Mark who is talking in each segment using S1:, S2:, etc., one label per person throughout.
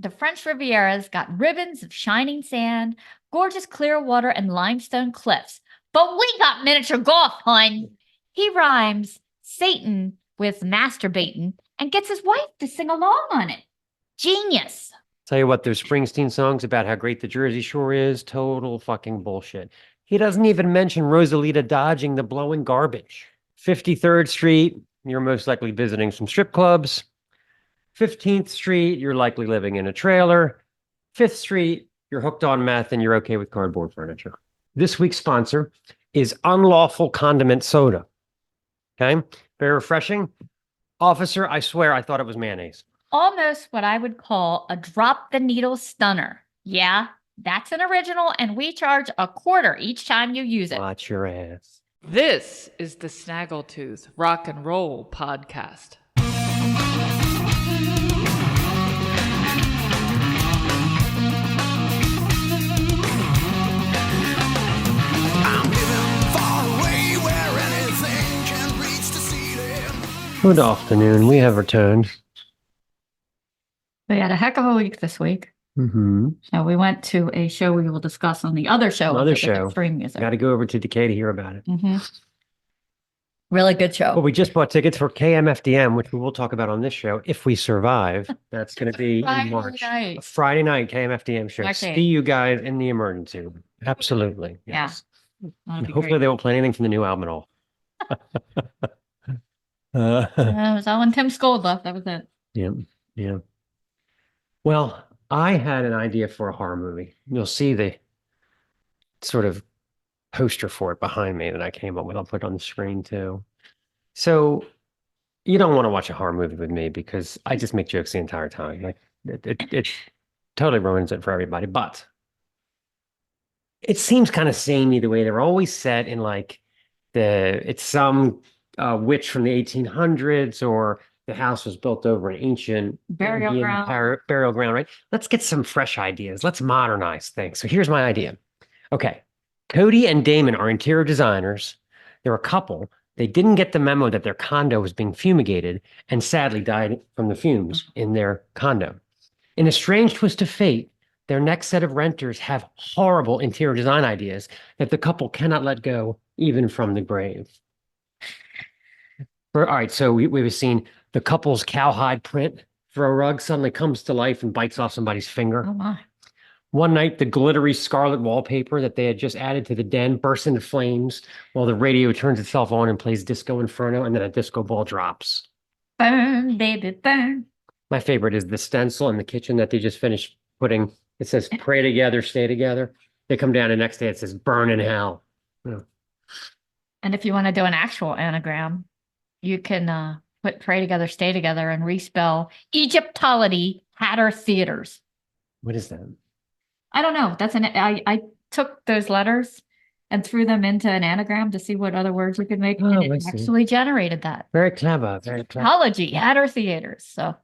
S1: the French Riviera's got ribbons of shining sand, gorgeous clear water, and limestone cliffs. But we got miniature golf, hun. He rhymes Satan with masturbating and gets his wife to sing along on it. Genius.
S2: Tell you what, those Springsteen songs about how great the Jersey Shore is, total fucking bullshit. He doesn't even mention Rosalita dodging the blowing garbage. 53rd Street, you're most likely visiting some strip clubs. 15th Street, you're likely living in a trailer. 5th Street, you're hooked on meth and you're okay with cardboard furniture. This week's sponsor is Unlawful Condiment Soda. Okay, very refreshing. Officer, I swear I thought it was mayonnaise.
S1: Almost what I would call a drop the needle stunner. Yeah, that's an original, and we charge $0.25 each time you use it.
S2: Watch your ass.
S3: This is the Snaggletooth Rock and Roll Podcast.
S2: Good afternoon. We have returned.
S1: We had a heck of a week this week.
S2: Mm-hmm.
S1: So we went to a show we will discuss on the other show.
S2: Another show.
S1: Extreme Music.
S2: Got to go over to Decay to hear about it.
S1: Mm-hmm. Really good show.
S2: Well, we just bought tickets for KMFDM, which we will talk about on this show if we survive. That's going to be in March.
S1: Night.
S2: A Friday night KMFDM show.
S1: March 8th.
S2: See you guys in the emergency room. Absolutely. Yes.
S1: Yeah.
S2: And hopefully they won't play anything from the new album at all.
S1: It was all when Tim Skold left. That was it.
S2: Yeah. Yeah. Well, I had an idea for a horror movie. You'll see the sort of poster for it behind me that I came up with. I'll put it on the screen too. So you don't want to watch a horror movie with me because I just make jokes the entire time. Like it totally ruins it for everybody. But it seems kind of samey the way they're always set in like it's some witch from the 1800s or the house was built over an ancient
S1: Burial ground.
S2: Burial ground, right? Let's get some fresh ideas. Let's modernize things. So here's my idea. Okay. Cody and Damon are interior designers. They're a couple. They didn't get the memo that their condo was being fumigated and sadly died from the fumes in their condo. In a strange twist of fate, their next set of renters have horrible interior design ideas that the couple cannot let go even from the grave. All right, so we've seen the couple's cowhide print for a rug suddenly comes to life and bites off somebody's finger.
S1: Oh my.
S2: One night, the glittery scarlet wallpaper that they had just added to the den bursts into flames while the radio turns itself on and plays Disco Inferno, and then a disco ball drops.
S1: Burn, baby, burn.
S2: My favorite is the stencil in the kitchen that they just finished putting. It says, pray together, stay together. They come down the next day, it says, burn in hell. Yeah.
S1: And if you want to do an actual anagram, you can put pray together, stay together, and respell Egyptology Hatter Theaters.
S2: What is that?
S1: I don't know. I took those letters and threw them into an anagram to see what other words we could make.
S2: Oh,
S1: and it actually generated that.
S2: Very clever. Very clever.
S1: Egyptology Hatter Theaters. So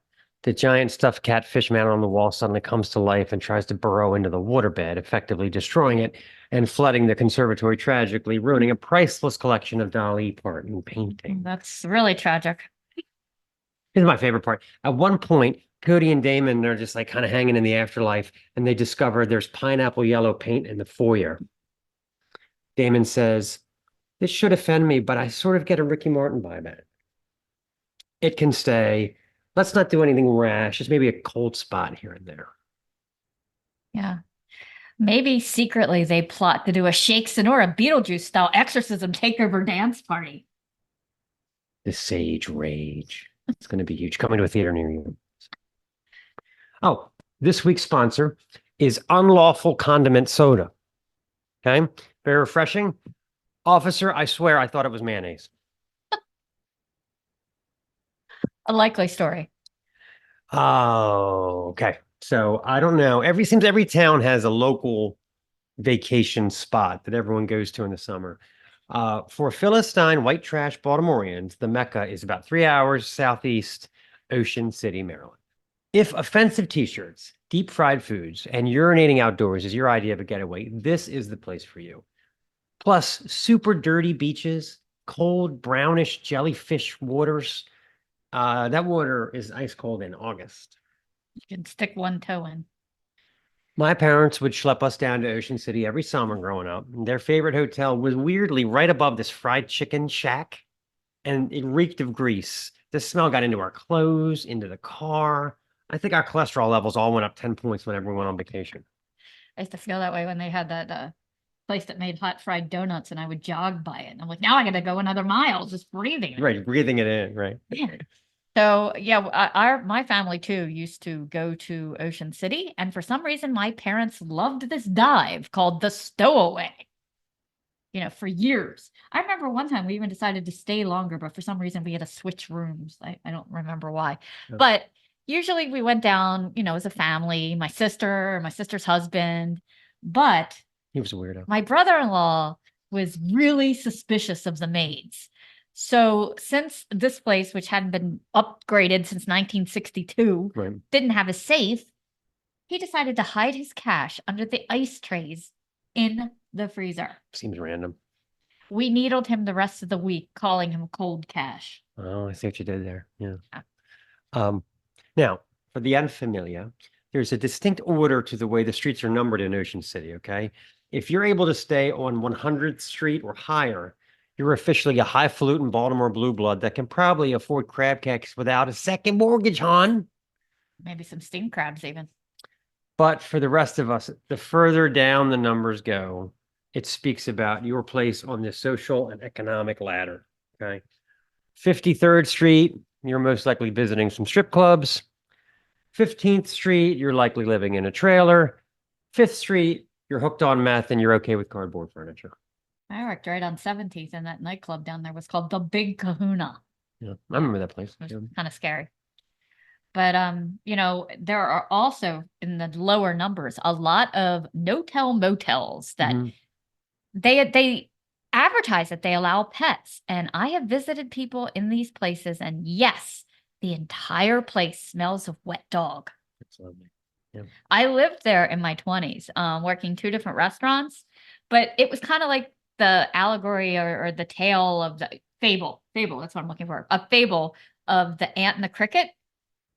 S2: the giant stuffed catfish mounted on the wall suddenly comes to life and tries to burrow into the waterbed, effectively destroying it and flooding the conservatory tragically, ruining a priceless collection of Dali art and painting.
S1: That's really tragic.
S2: This is my favorite part. At one point, Cody and Damon are just like kind of hanging in the afterlife, and they discover there's pineapple yellow paint in the foyer. Damon says, "This should offend me, but I sort of get a Ricky Martin vibe at it. It can stay. Let's not do anything rash. Just maybe a cold spot here and there."
S1: Yeah. Maybe secretly they plot to do a Shake Sonora Beetlejuice-style exorcism takeover dance party.
S2: The Sage Rage. It's going to be huge. Coming to a theater near you. Oh, this week's sponsor is Unlawful Condiment Soda. Okay, very refreshing. Officer, I swear I thought it was mayonnaise.
S1: A likely story.
S2: Oh, okay. So I don't know. Seems every town has a local vacation spot that everyone goes to in the summer. For Philistine white trash Baltimoreans, the Mecca is about 3 hours southeast Ocean City, Maryland. If offensive t-shirts, deep fried foods, and urinating outdoors is your idea of a getaway, this is the place for you. Plus, super dirty beaches, cold brownish jellyfish waters. That water is ice cold in August.
S1: You can stick one toe in.
S2: My parents would schlep us down to Ocean City every summer growing up. Their favorite hotel was weirdly right above this fried chicken shack, and it reeked of grease. The smell got into our clothes, into the car. I think our cholesterol levels all went up 10 points whenever we went on vacation.
S1: I used to feel that way when they had that place that made hot fried donuts, and I would jog by it. And I'm like, now I got to go another mile just breathing it.
S2: Right, breathing it in, right.
S1: Man. So yeah, my family too used to go to Ocean City, and for some reason, my parents loved this dive called the Stowaway. You know, for years. I remember one time we even decided to stay longer, but for some reason we had to switch rooms. I don't remember why,
S2: Yeah.
S1: but usually we went down, you know, as a family, my sister's husband, but
S2: He was a weirdo.
S1: my brother-in-law was really suspicious of the maids. So since this place, which hadn't been upgraded since 1962,
S2: Right.
S1: didn't have a safe, he decided to hide his cash under the ice trays in the freezer.
S2: Seems random.
S1: We needled him the rest of the week, calling him Cold Cash.
S2: Oh, I see what you did there. Yeah.
S1: Yeah.
S2: Now, for the unfamiliar, there's a distinct order to the way the streets are numbered in Ocean City, okay? If you're able to stay on 100th Street or higher, you're officially a highfalutin Baltimore blue blood that can probably afford crab cakes without a second mortgage, hon.
S1: Maybe some steamed crabs even.
S2: But for the rest of us, the further down the numbers go, it speaks about your place on the social and economic ladder, okay? 53rd Street, you're most likely visiting some strip clubs. 15th Street, you're likely living in a trailer. 5th Street, you're hooked on meth and you're okay with cardboard furniture.
S1: I worked right on 17th, and that nightclub down there was called the Big Kahuna.
S2: Yeah, I remember that place.
S1: It was
S2: Yeah.
S1: kind of scary. But you know, there are also in the lower numbers a lot of no-tell motels that
S2: Mhm.
S1: they advertise that they allow pets. And I have visited people in these places, and yes, the entire place smells of wet dog.
S2: That's lovely.
S1: I lived there in my 20s, working two different restaurants, but it was kind of like the allegory or the tale of the fable. That's what I'm looking for. A fable of the ant and the cricket,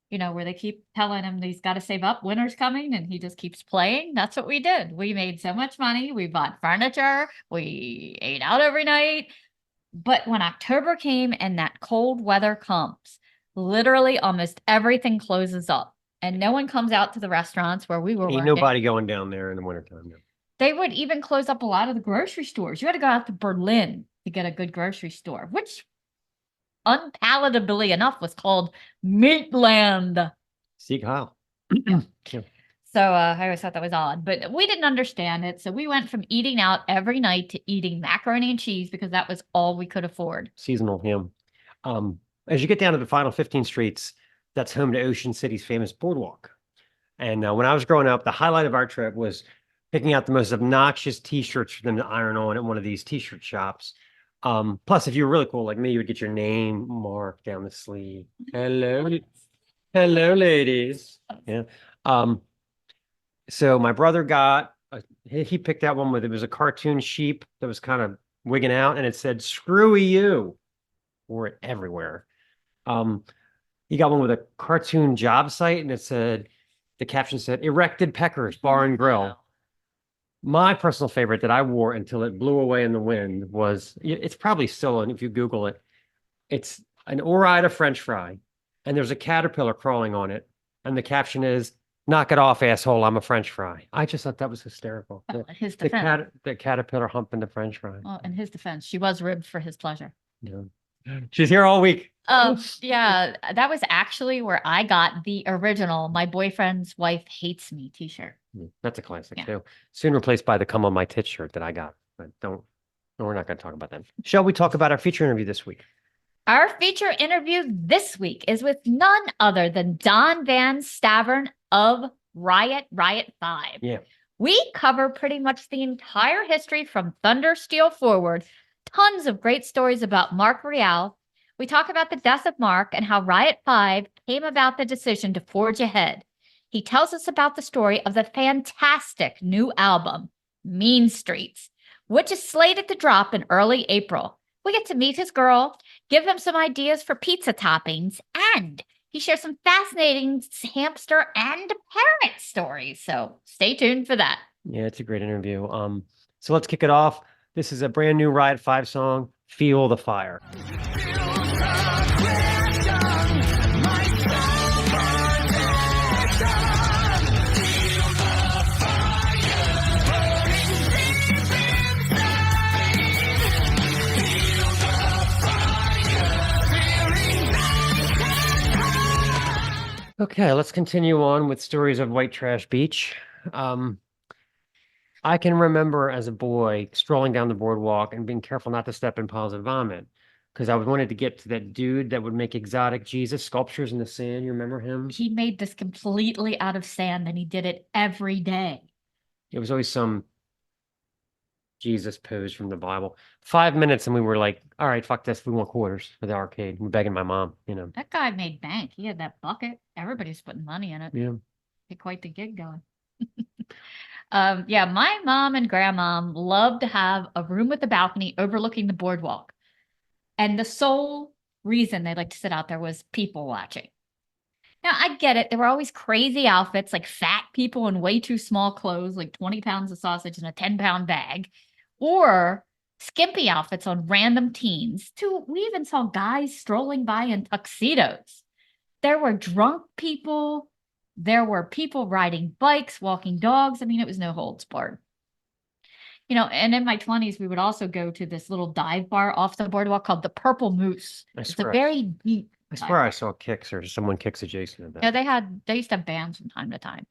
S1: you know, where they keep telling him he's got to save up, winter's coming, and he just keeps playing. That's what we did. We made so much money. We bought furniture. We ate out every night. But when October came and that cold weather comes, literally almost everything closes up. And no one comes out to the restaurants where we were
S2: Ain't
S1: working.
S2: nobody going down there in the wintertime. No.
S1: They would even close up a lot of the grocery stores. You had to go out to Berlin to get a good grocery store, which unpalatably enough was called Meatland.
S2: Sieg Heil.
S1: So I always thought that was odd, but we didn't understand it. So we went from eating out every night to eating macaroni and cheese because that was all we could afford.
S2: Seasonal him. As you get down to the final 15 streets, that's home to Ocean City's famous boardwalk. And when I was growing up, the highlight of our trip was picking out the most obnoxious t-shirts for them to iron on at one of these t-shirt shops. Plus, if you were really cool like me, you would get your name marked down the sleeve. Hello, ladies. Yeah. So my brother got he picked out one with it was a cartoon sheep that was kind of wigging out, and it said "Screwy you." Wore it everywhere. He got one with a cartoon job site, and it said the caption said "Erected Peckers Bar and Grill." My personal favorite that I wore until it blew away in the wind was it's probably still on if you Google it. It's an Ore-Ida French fry, and there's a caterpillar crawling on it, and the caption is "Knock it off, asshole! I'm a French fry." I just thought that was hysterical.
S1: Well, in his defense,
S2: The caterpillar humping the French fry.
S1: well, in his defense, she was ribbed for his pleasure.
S2: Yeah. She's here all week.
S1: Yeah, that was actually where I got the original "My Boyfriend's Wife Hates Me" t-shirt.
S2: That's a classic
S1: Yeah.
S2: too. Soon replaced by the "Come on My Tit" shirt that I got. But no, we're not going to talk about that. Shall we talk about our feature interview this week?
S1: Our feature interview this week is with none other than Don Van Stavern of Riot V.
S2: Yeah.
S1: We cover pretty much the entire history from Thunder Steel forward. Tons of great stories about Mark Real. We talk about the death of Mark and how Riot 5 came about the decision to forge ahead. He tells us about the story of the fantastic new album, Mean Streets, which is slated to drop in early April. We get to meet his girl, give him some ideas for pizza toppings, and he He shares some fascinating hamster and parrot stories. So stay tuned for that.
S2: Yeah, it's a great interview. So let's kick it off. This is a brand new Riot 5 song, Feel the Fire. Okay, let's continue on with stories of White Trash Beach. I can remember as a boy strolling down the boardwalk and being careful not to step in piles of vomit because I wanted to get to that dude that would make exotic Jesus sculptures in the sand. You remember him?
S1: He made this completely out of sand and he did it every day.
S2: It was always some Jesus pose from the Bible. 5 minutes and we were like, all right, fuck this. We want quarters for the arcade. We're begging my mom, you know.
S1: That guy made bank. He had that bucket. Everybody's putting money in it.
S2: Yeah.
S1: Had quite the gig going. Yeah, my mom and grandma loved to have a room with a balcony overlooking the boardwalk. And the sole reason they liked to sit out there was people watching. Now, I get it. There were always crazy outfits, like fat people in way too small clothes, like 20 pounds of sausage in a 10-pound bag, or skimpy outfits on random teens. We even saw guys strolling by in tuxedos. There were drunk people. There were people riding bikes, walking dogs. I mean, it was no holds barred. You know, and in my 20s, we would also go to this little dive bar off the boardwalk called the Purple Moose. It's a very deep.
S2: I swear I saw kicks or someone kicks adjacent to that.
S1: Yeah, they used to have bands from time to time,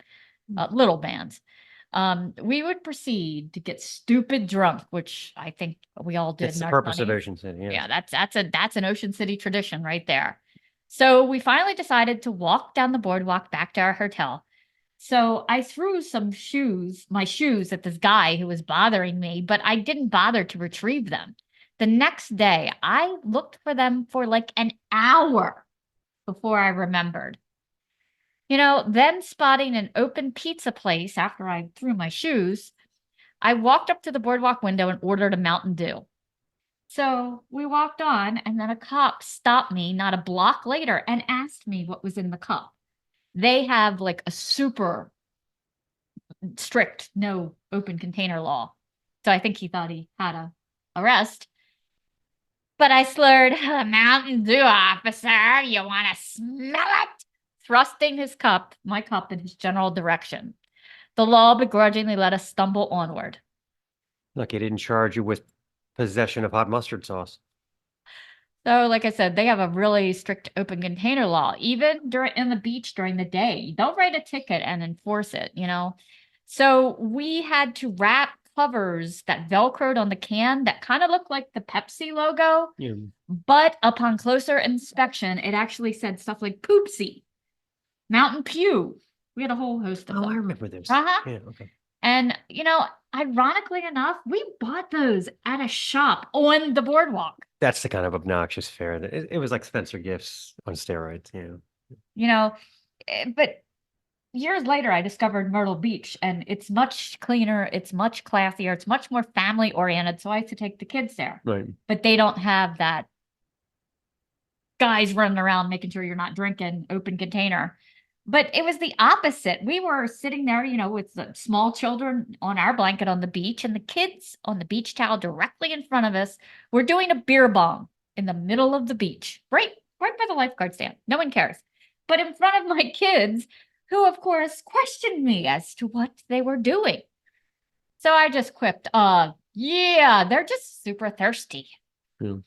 S1: little bands. We would proceed to get stupid drunk, which I think we all did.
S2: It's the purpose of Ocean City.
S1: Yeah, that's an Ocean City tradition right there. So we finally decided to walk down the boardwalk back to our hotel. So I threw my shoes at this guy who was bothering me, but I didn't bother to retrieve them. The next day, I looked for them for like an hour before I remembered. You know, then spotting an open pizza place after I threw my shoes, I walked up to the boardwalk window and ordered a Mountain Dew. So we walked on, and then a cop stopped me not a block later and asked me what was in the cup. They have like a super strict no open container law. So I think he thought he had a arrest. But I slurred, Mountain Dew, officer, you want to smell it? Thrusting my cup in his general direction. The law begrudgingly let us stumble onward.
S2: Look, he didn't charge you with possession of hot mustard sauce.
S1: So, like I said, they have a really strict open container law, even in the beach during the day. They'll write a ticket and enforce it, you know? So we had to wrap covers that Velcroed on the can that kind of looked like the Pepsi logo.
S2: Yeah.
S1: But upon closer inspection, it actually said stuff like Poopsie, Mountain Pew. We had a whole host of them.
S2: Oh, I remember this.
S1: Uh-huh.
S2: Yeah, okay.
S1: And, you know, ironically enough, we bought those at a shop on the boardwalk.
S2: That's the kind of obnoxious fare. It was like Spencer Gifts on steroids, yeah.
S1: You know, but years later, I discovered Myrtle Beach, and it's much cleaner, it's much classier, it's much more family oriented. So I used to take the kids there.
S2: Right.
S1: But they don't have that guys running around making sure you're not drinking open container. But it was the opposite. We were sitting there, you know, with the small children on our blanket on the beach, and the kids on the beach towel directly in front of us were doing a beer bong in the middle of the beach, right by the lifeguard stand. No one cares. But in front of my kids, who, of course, questioned me as to what they were doing. So I just quipped, yeah, they're just super thirsty.
S2: Yeah.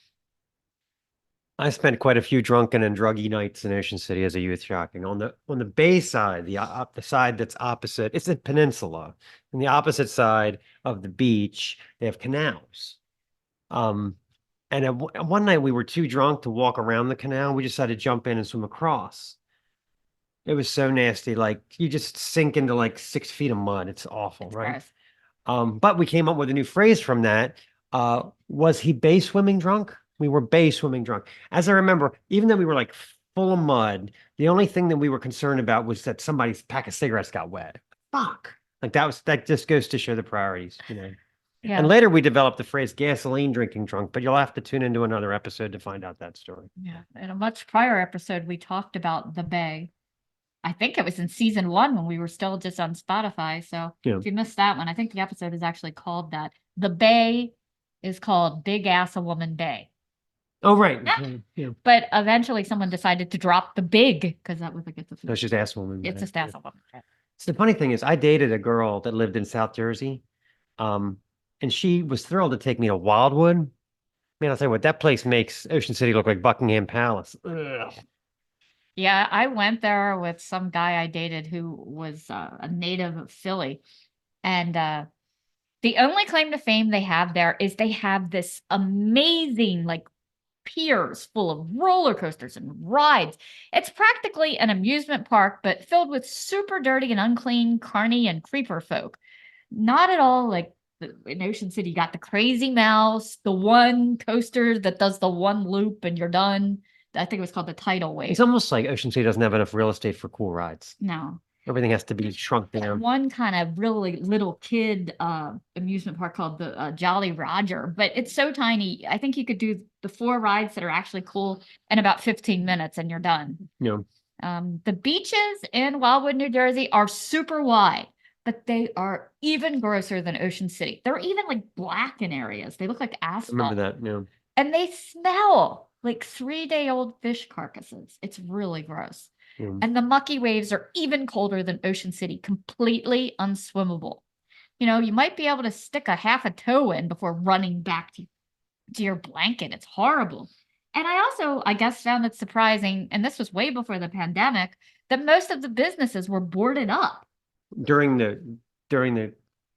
S2: I spent quite a few drunken and druggy nights in Ocean City as a youth shocking. On the bay side, the side that's opposite, it's a peninsula. On the opposite side of the beach, they have canals. And one night we were too drunk to walk around the canal. We decided to jump in and swim across. It was so nasty. Like you just sink into like 6 feet of mud. It's awful,
S1: It's
S2: right?
S1: gross.
S2: But we came up with a new phrase from that. Was he bay swimming drunk? We were bay swimming drunk. As I remember, even though we were like full of mud, the only thing that we were concerned about was that somebody's pack of cigarettes got wet. Fuck. Like that just goes to show the priorities, you know.
S1: Yeah.
S2: And later we developed the phrase gasoline drinking drunk, but you'll have to tune into another episode to find out that story.
S1: Yeah. In a much prior episode, we talked about the Bay. I think it was in season 1 when we were still just on Spotify. So
S2: Yeah.
S1: if you missed that one, I think the episode is actually called that. The Bay is called Big Ass a Woman Bay.
S2: Oh, right.
S1: Yeah.
S2: Yeah.
S1: But eventually someone decided to drop the big because that was like it's a
S2: No, it's just ass woman.
S1: it's
S2: but,
S1: just ass a woman.
S2: So the funny thing is, I dated a girl that lived in South Jersey, and she was thrilled to take me to Wildwood. Man, I'll tell you what, that place makes Ocean City look like Buckingham Palace. Ugh.
S1: Yeah, I went there with some guy I dated who was a native of Philly. And the only claim to fame they have there is they have this amazing, like, piers full of roller coasters and rides. It's practically an amusement park, but filled with super dirty and unclean carny and creeper folk. Not at all like in Ocean City, you got the Crazy Mouse, the one coaster that does the one loop and you're done. I think it was called the Tidal Wave.
S2: It's almost like Ocean City doesn't have enough real estate for cool rides.
S1: No.
S2: Everything has to be shrunk
S1: That
S2: down.
S1: one kind of really little kid amusement park called the Jolly Roger, but it's so tiny. I think you could do the 4 rides that are actually cool in about 15 minutes and you're done.
S2: You
S1: The beaches in Wildwood, New Jersey are super wide, but they are even grosser than Ocean City. They're even like black in areas. They look like
S2: I
S1: asphalt.
S2: remember that. Yeah.
S1: And they smell like 3-day-old fish carcasses. It's really gross.
S2: Yeah.
S1: And the mucky waves are even colder than Ocean City, completely unswimmable. You know, you might be able to stick a half a toe in before running back to your blanket. It's horrible. And I also, I guess, found it surprising, and this was way before the pandemic, that most of the businesses were boarded up.
S2: During the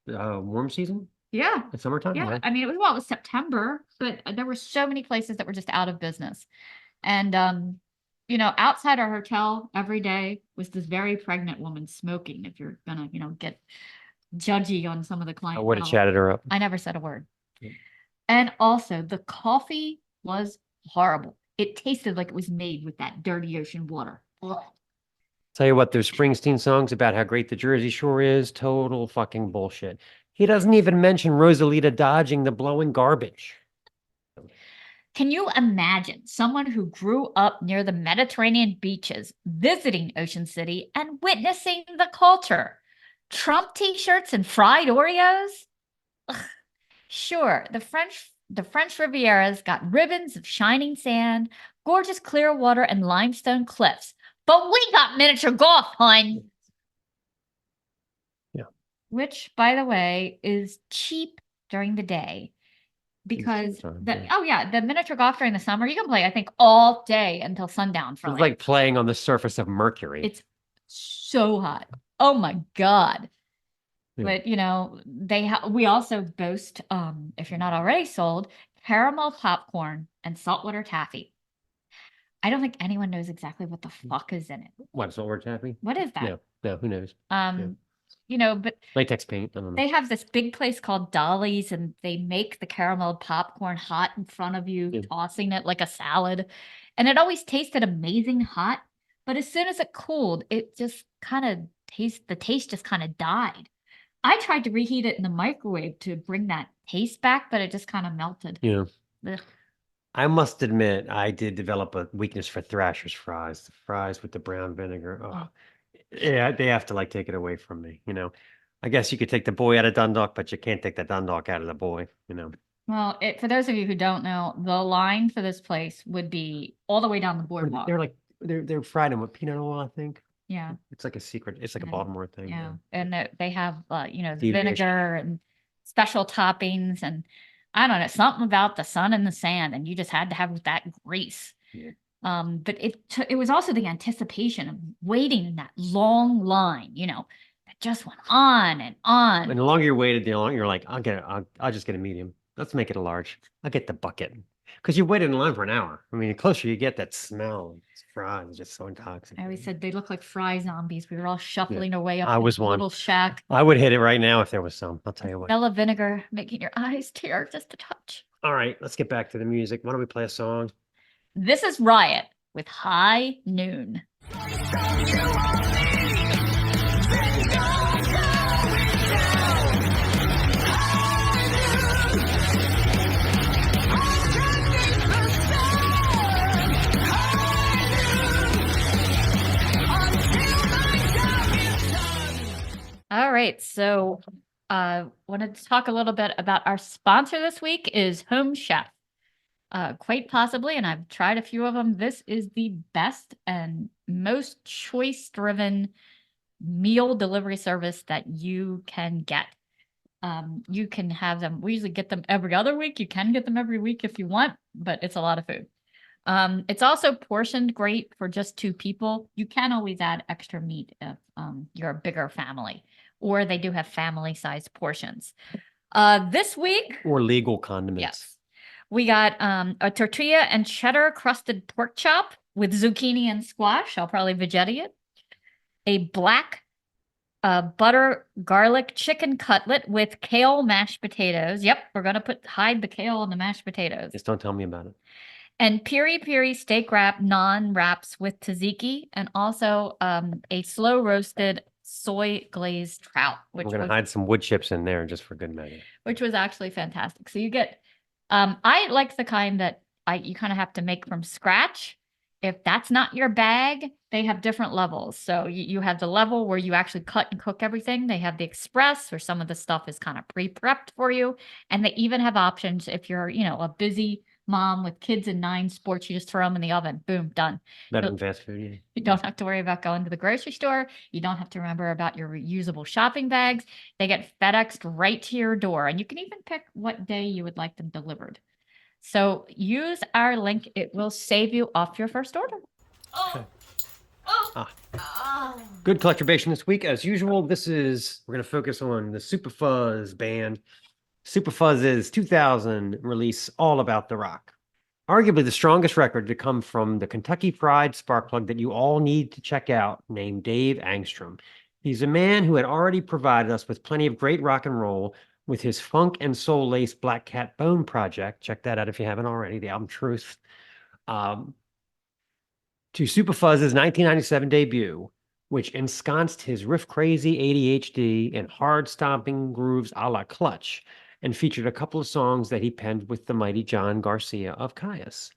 S2: warm season,
S1: Yeah.
S2: the summertime.
S1: Yeah. I mean, it was September, but there were so many places that were just out of business. And, you know, outside our hotel every day was this very pregnant woman smoking. If you're gonna, you know, get judgy on some of the
S2: I
S1: clients.
S2: would have chatted her up.
S1: I never said a word.
S2: Yeah.
S1: And also, the coffee was horrible. It tasted like it was made with that dirty ocean water. Ugh.
S2: Tell you what, those Springsteen songs about how great the Jersey Shore is, total fucking bullshit. He doesn't even mention Rosalita dodging the blowing garbage.
S1: Can you imagine someone who grew up near the Mediterranean beaches, visiting Ocean City and witnessing the culture? Trump t-shirts and fried Oreos? Ugh. Sure, the French Riviera's got ribbons of shining sand, gorgeous clear water, and limestone cliffs. But we got miniature golf, hun.
S2: Yeah.
S1: Which, by the way, is cheap during the day. Because the miniature golf during the summer, you can play, I think, all day until sundown for
S2: It's like playing on the surface of Mercury.
S1: It's so hot. Oh my God.
S2: Yeah.
S1: But you know, we also boast, if you're not already sold, caramel popcorn and saltwater taffy. I don't think anyone knows exactly what the fuck is in it.
S2: What, saltwater taffy?
S1: What is that?
S2: No, who knows?
S1: You know, but
S2: Latex paint. I don't know.
S1: they have this big place called Dolly's and they make the caramel popcorn hot in front of you,
S2: Yeah.
S1: tossing it like a salad. And it always tasted amazing hot. But as soon as it cooled, it just kind of the taste just kind of died. I tried to reheat it in the microwave to bring that taste back, but it just kind of melted.
S2: Yeah.
S1: Ugh.
S2: I must admit, I did develop a weakness for Thrasher's fries. The fries with the brown vinegar. Oh, yeah, they have to like take it away from me. You know, I guess you could take the boy out of Dundalk, but you can't take the Dundalk out of the boy. You know.
S1: Well, for those of you who don't know, the line for this place would be all the way down the boardwalk.
S2: They're fried in with peanut oil, I think.
S1: Yeah.
S2: It's like a secret. It's like a
S1: Yeah.
S2: Baltimore thing.
S1: Yeah. And they have, you know, the
S2: Deviation.
S1: vinegar and special toppings. And I don't know, something about the sun and the sand. And you just had to have that grease.
S2: Yeah.
S1: But it was also the anticipation of waiting in that long line, you know, that just went on and on.
S2: And the longer you waited, the longer you're like, I'll just get a medium. Let's make it a large. I'll get the bucket. Because you waited in line for an hour. I mean, the closer you get, that smell, it's fries, is just so
S1: I
S2: intoxicating.
S1: always said they look like fry zombies. We were all shuffling our way up
S2: I
S1: to
S2: was
S1: the
S2: one.
S1: little shack.
S2: I would hit it right now if there was some. I'll tell you what.
S1: Smell of vinegar making your eyes tear just a touch.
S2: All right, let's get back to the music. Why don't we play a song?
S1: This is Riot with High Noon. right. So, wanted to talk a little bit about our sponsor this week is Home Chef. Quite possibly, and I've tried a few of them. This is the best and most choice-driven meal delivery service that you can get. You can have them. We usually get them every other week. You can get them every week if you want, but it's a lot of food. It's also portioned great for just 2 people. You can always add extra meat if you're a bigger family, or they do have family-sized portions. This week,
S2: Or legal condiments.
S1: yes, we got a tortilla and cheddar crusted pork chop with zucchini and squash. I'll probably veggetti it. A black butter garlic chicken cutlet with kale mashed potatoes. Yep, we're gonna hide the kale in the mashed potatoes.
S2: Just don't tell me about it.
S1: And piri piri steak wrap naan wraps with tzatziki, and also a slow roasted soy glazed trout,
S2: We're gonna hide some wood chips in there just for good measure.
S1: which was actually fantastic. So you get, I like the kind that you kind of have to make from scratch. If that's not your bag, they have different levels. So you have the level where you actually cut and cook everything. They have the express, where some of the stuff is kind of pre-prepped for you. And they even have options if you're, a busy mom with kids in 9 sports, you just throw them in the oven. Boom, done.
S2: Better than fast food, yeah.
S1: You don't have to worry about going to the grocery store. You don't have to remember about your reusable shopping bags. They get FedExed right to your door. And you can even pick what day you would like them delivered. So use our link. It will save you off your first order.
S2: Good collectorbation this week. As usual, we're going to focus on the Super Fuzz band. Super Fuzz's 2000 release, All About the Rock. Arguably the strongest record to come from the Kentucky Fried Sparkplug that you all need to check out, named Dave Angstrom. He's a man who had already provided us with plenty of great rock and roll with his funk and soul-laced Black Cat Bone project. Check that out if you haven't already, the album Truth. To Super Fuzz's 1997 debut, which ensconced his riff-crazy ADHD and hard-stomping grooves a la Clutch, and featured a couple of songs that he penned with the mighty John Garcia of Caius.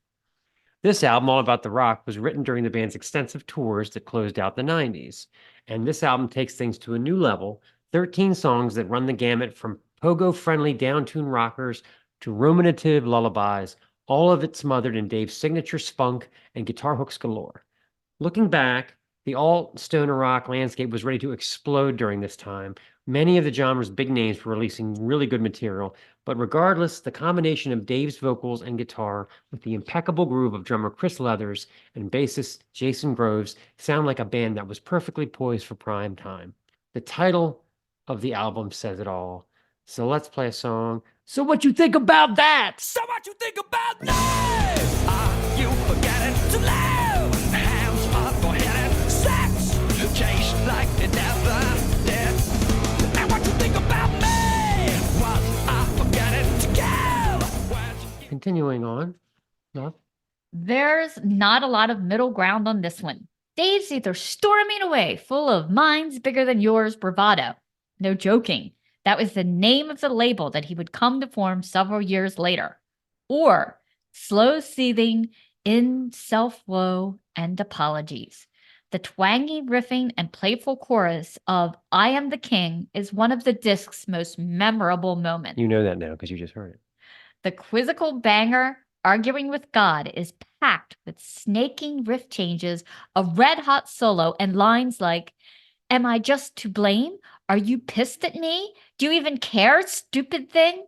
S2: This album, All About the Rock, was written during the band's extensive tours that closed out the 90s. And this album takes things to a new level, 13 songs that run the gamut from pogo-friendly down-tune rockers to ruminative lullabies, all of it smothered in Dave's signature spunk and guitar hooks galore. Looking back, the alt-stoner rock landscape was ready to explode during this time. Many of the genre's big names were releasing really good material, but regardless, the combination of Dave's vocals and guitar with the impeccable groove of drummer Chris Leathers and bassist Jason Groves sound like a band that was perfectly poised for prime time. The title of the album says it all. So let's play a song. So what you think about that?
S4: So what you think about life? Are you forgetting to live? Hands up for hitting sex. Chase like it never did. And what you think about me? Was I forgetting to give?
S2: Continuing on. No?
S1: There's not a lot of middle ground on this one. Dave's either storming away, full of minds bigger than yours bravado. No joking. That was the name of the label that he would come to form several years later. Or slow seething in self-woe and apologies. The twangy riffing and playful chorus of I Am the King is one of the disc's most memorable moments.
S2: You know that now because you just heard it.
S1: The quizzical banger, Arguing with God, is packed with snaking riff changes, a red-hot solo, and lines like, Am I just to blame? Are you pissed at me? Do you even care, stupid thing?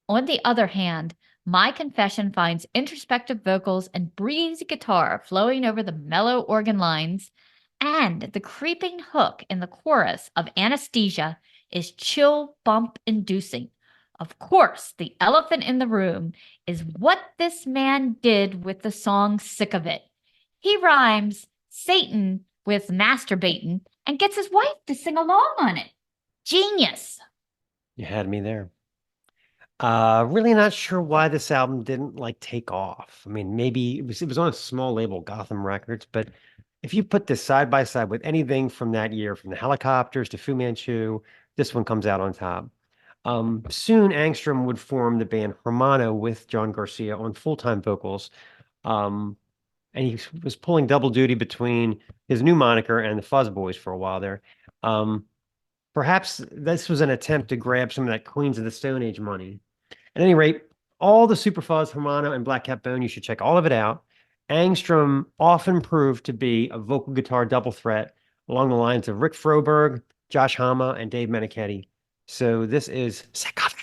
S1: On the other hand, My Confession finds introspective vocals and breezy guitar flowing over the mellow organ lines, and the creeping hook in the chorus of Anesthesia is chill bump inducing. Of course, the elephant in the room is what this man did with the song Sick of It. He rhymes Satan with masturbating and gets his wife to sing along on it. Genius.
S2: You had me there. Really not sure why this album didn't take off. I mean, maybe it was on a small label, Gotham Records, but if you put this side by side with anything from that year, from the Helicopters to Fu Manchu, this one comes out on top. Soon Angstrom would form the band Hermano with John Garcia on full-time vocals. And he was pulling double duty between his new moniker and the Fuzz Boys for a while there. Perhaps this was an attempt to grab some of that Queens of the Stone Age money. At any rate, all the Super Fuzz, Hermano, and Black Cat Bone, you should check all of it out. Angstrom often proved to be a vocal guitar double threat along the lines of Rick Froberg, Josh Hama, and Dave Menichetti. So this is Second.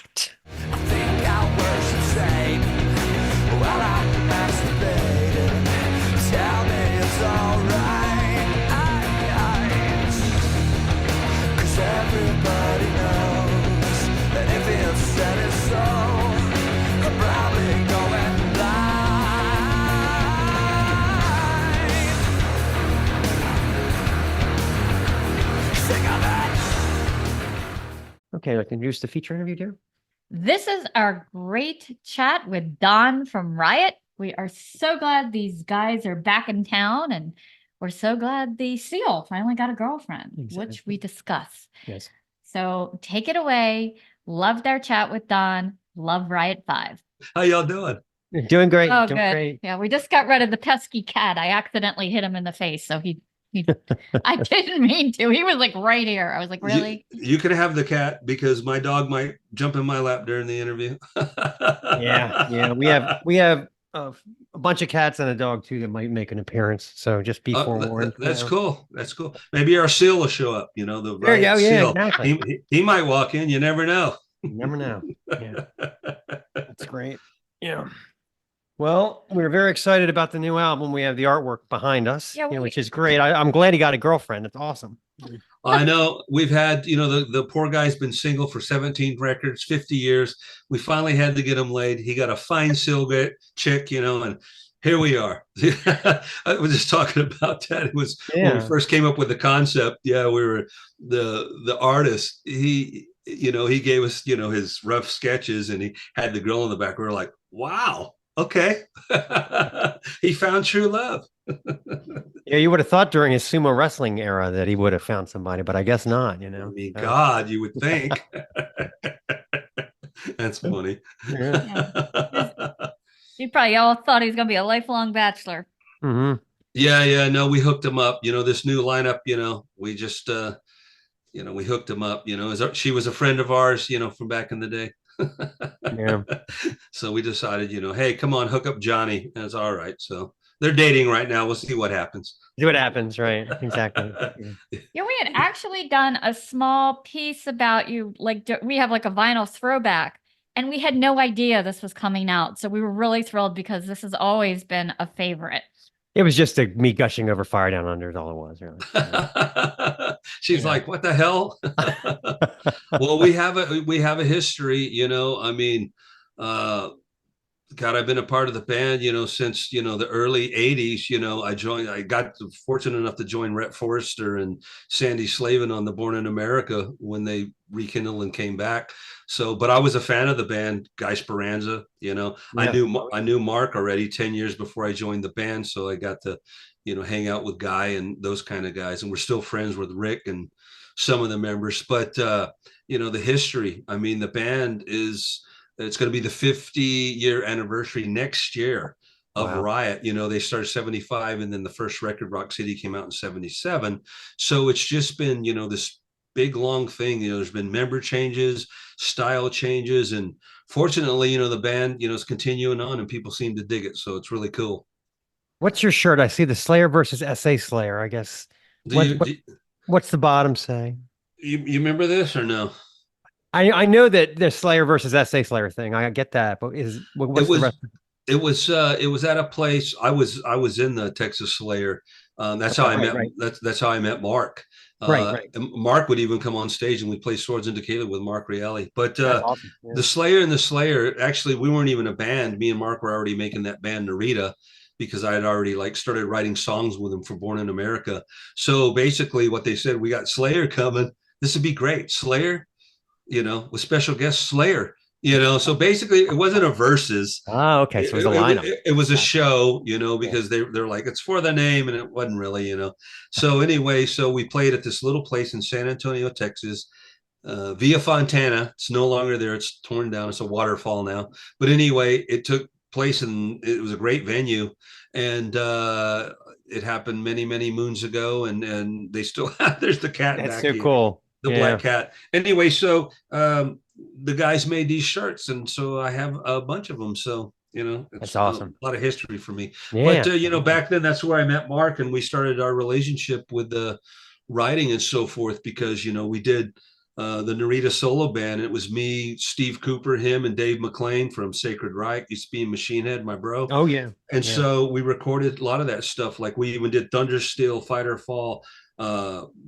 S4: I think I worship Satan while I masturbated. Tell me it's alright. 'Cause everybody knows that if it's said it's so, I'm probably going blind. Sick of it.
S2: Okay, I'd like to introduce the feature interview, dear.
S1: This is our great chat with Don from Riot. We are so glad these guys are back in town, and we're so glad the Seal finally got a girlfriend, which we discuss.
S2: Yes.
S1: So take it away. Loved our chat with Don. Love Riot 5.
S5: How y'all doing?
S2: You're doing great.
S1: Oh,
S2: doing
S1: good.
S2: great.
S1: Yeah, we just got rid of the pesky cat. I accidentally hit him in the face, so he I didn't mean to. He was like right here. I was like, really?
S5: You can have the cat because my dog might jump in my lap during the interview.
S2: Yeah. We have a bunch of cats and a dog too that might make an appearance. So just be forewarned.
S5: That's cool. That's cool. Maybe our seal will show up. You know, the
S2: There you go.
S5: Riot
S2: Yeah,
S5: seal.
S2: exactly.
S5: He might walk in. You never know.
S2: You never know. Yeah, that's great. Yeah. Well, we're very excited about the new album. We have the artwork behind us,
S1: Yeah,
S2: which is great. I'm glad he got a girlfriend. It's awesome.
S5: I know we've had, the poor guy's been single for 17 records, 50 years. We finally had to get him laid. He got a fine silver chick, and here we are. I was just talking about that. It was when we first came up with the concept. Yeah, we were the artist. He gave us, his rough sketches, and he had the girl in the back. We were like, wow, okay. He found true love.
S2: Yeah, you would have thought during his sumo wrestling era that he would have found somebody, but I guess not,
S5: I mean, God, you would think. That's funny.
S1: You probably all thought he was going to be a lifelong bachelor.
S2: Mm-hmm.
S5: Yeah. No, we hooked him up. This new lineup, we just, we hooked him up. She was a friend of ours, from back in the day.
S2: Yeah.
S5: So we decided, hey, come on, hook up Johnny. And it's all right. So they're dating right now. We'll see what happens.
S2: See what happens, right? Exactly.
S1: Yeah, we had actually done a small piece about you. Like we have like a vinyl throwback, and we had no idea this was coming out. So we were really thrilled because this has always been a favorite.
S2: It was just me gushing over Fire Down Under is all it was, really.
S5: She's like, what the hell? Well, we have a history, I mean, God, I've been a part of the band, since, the early 80s. I got fortunate enough to join Rhett Forrester and Sandy Slavin on the Born in America when they rekindled and came back. So, but I was a fan of the band, Guy Speranza, I knew Mark already 10 years before I joined the band. So I got to, hang out with Guy and those kind of guys. And we're still friends with Rick and some of the members, but, the history, I mean, the band it's going to be the 50-year anniversary next year of Riot. They started 75, and then the first record, Rock City, came out in 77. So it's just been, this big, long thing. There's been member changes, style changes, and fortunately, the band, is continuing on, and people seem to dig it. So it's really cool.
S2: What's your shirt? I see the Slayer versus SA Slayer, I guess. What's the bottom say?
S5: You remember this or no?
S2: I know that the Slayer versus SA Slayer thing. I get that, but what's the rest?
S5: It was at a place. I was in the Texas Slayer. That's how I met. Right. That's how I met Mark. Right. Mark would even come on stage and we play Swords and Tequila with Mark Reale. But awesome. The Slayer and the Slayer, actually, we weren't even a band. Me and Mark were already making that band Narita, because I had already started writing songs with them for Born in America. So basically, what they said, we got Slayer coming. This would be great. Slayer, with special guest Slayer. So basically it wasn't a versus.
S2: Oh, okay. So it was a lineup.
S5: It was a show, because they're like, it's for the name, and it wasn't really, So anyway, so we played at this little place in San Antonio, Texas, Villa Fontana. It's no longer there. It's torn down. It's a waterfall now. But anyway, it took place, and it was a great venue. And it happened many, many moons ago, and they still have. There's the cat.
S2: That's so cool.
S5: the Black Cat. Anyway, so the guys made these shirts, and so I have a bunch of them. So it's
S2: That's awesome.
S5: a lot of history for me.
S2: Yeah.
S5: But back then, that's where I met Mark, and we started our relationship with the writing and so forth, because we did the Narita solo band. It was me, Steve Cooper, him, and Dave McLean from Sacred Reich. Used to be in Machine Head, my bro.
S2: Oh yeah.
S5: And so we recorded a lot of that stuff. Like we even did Thunderstill, Fighter Fall,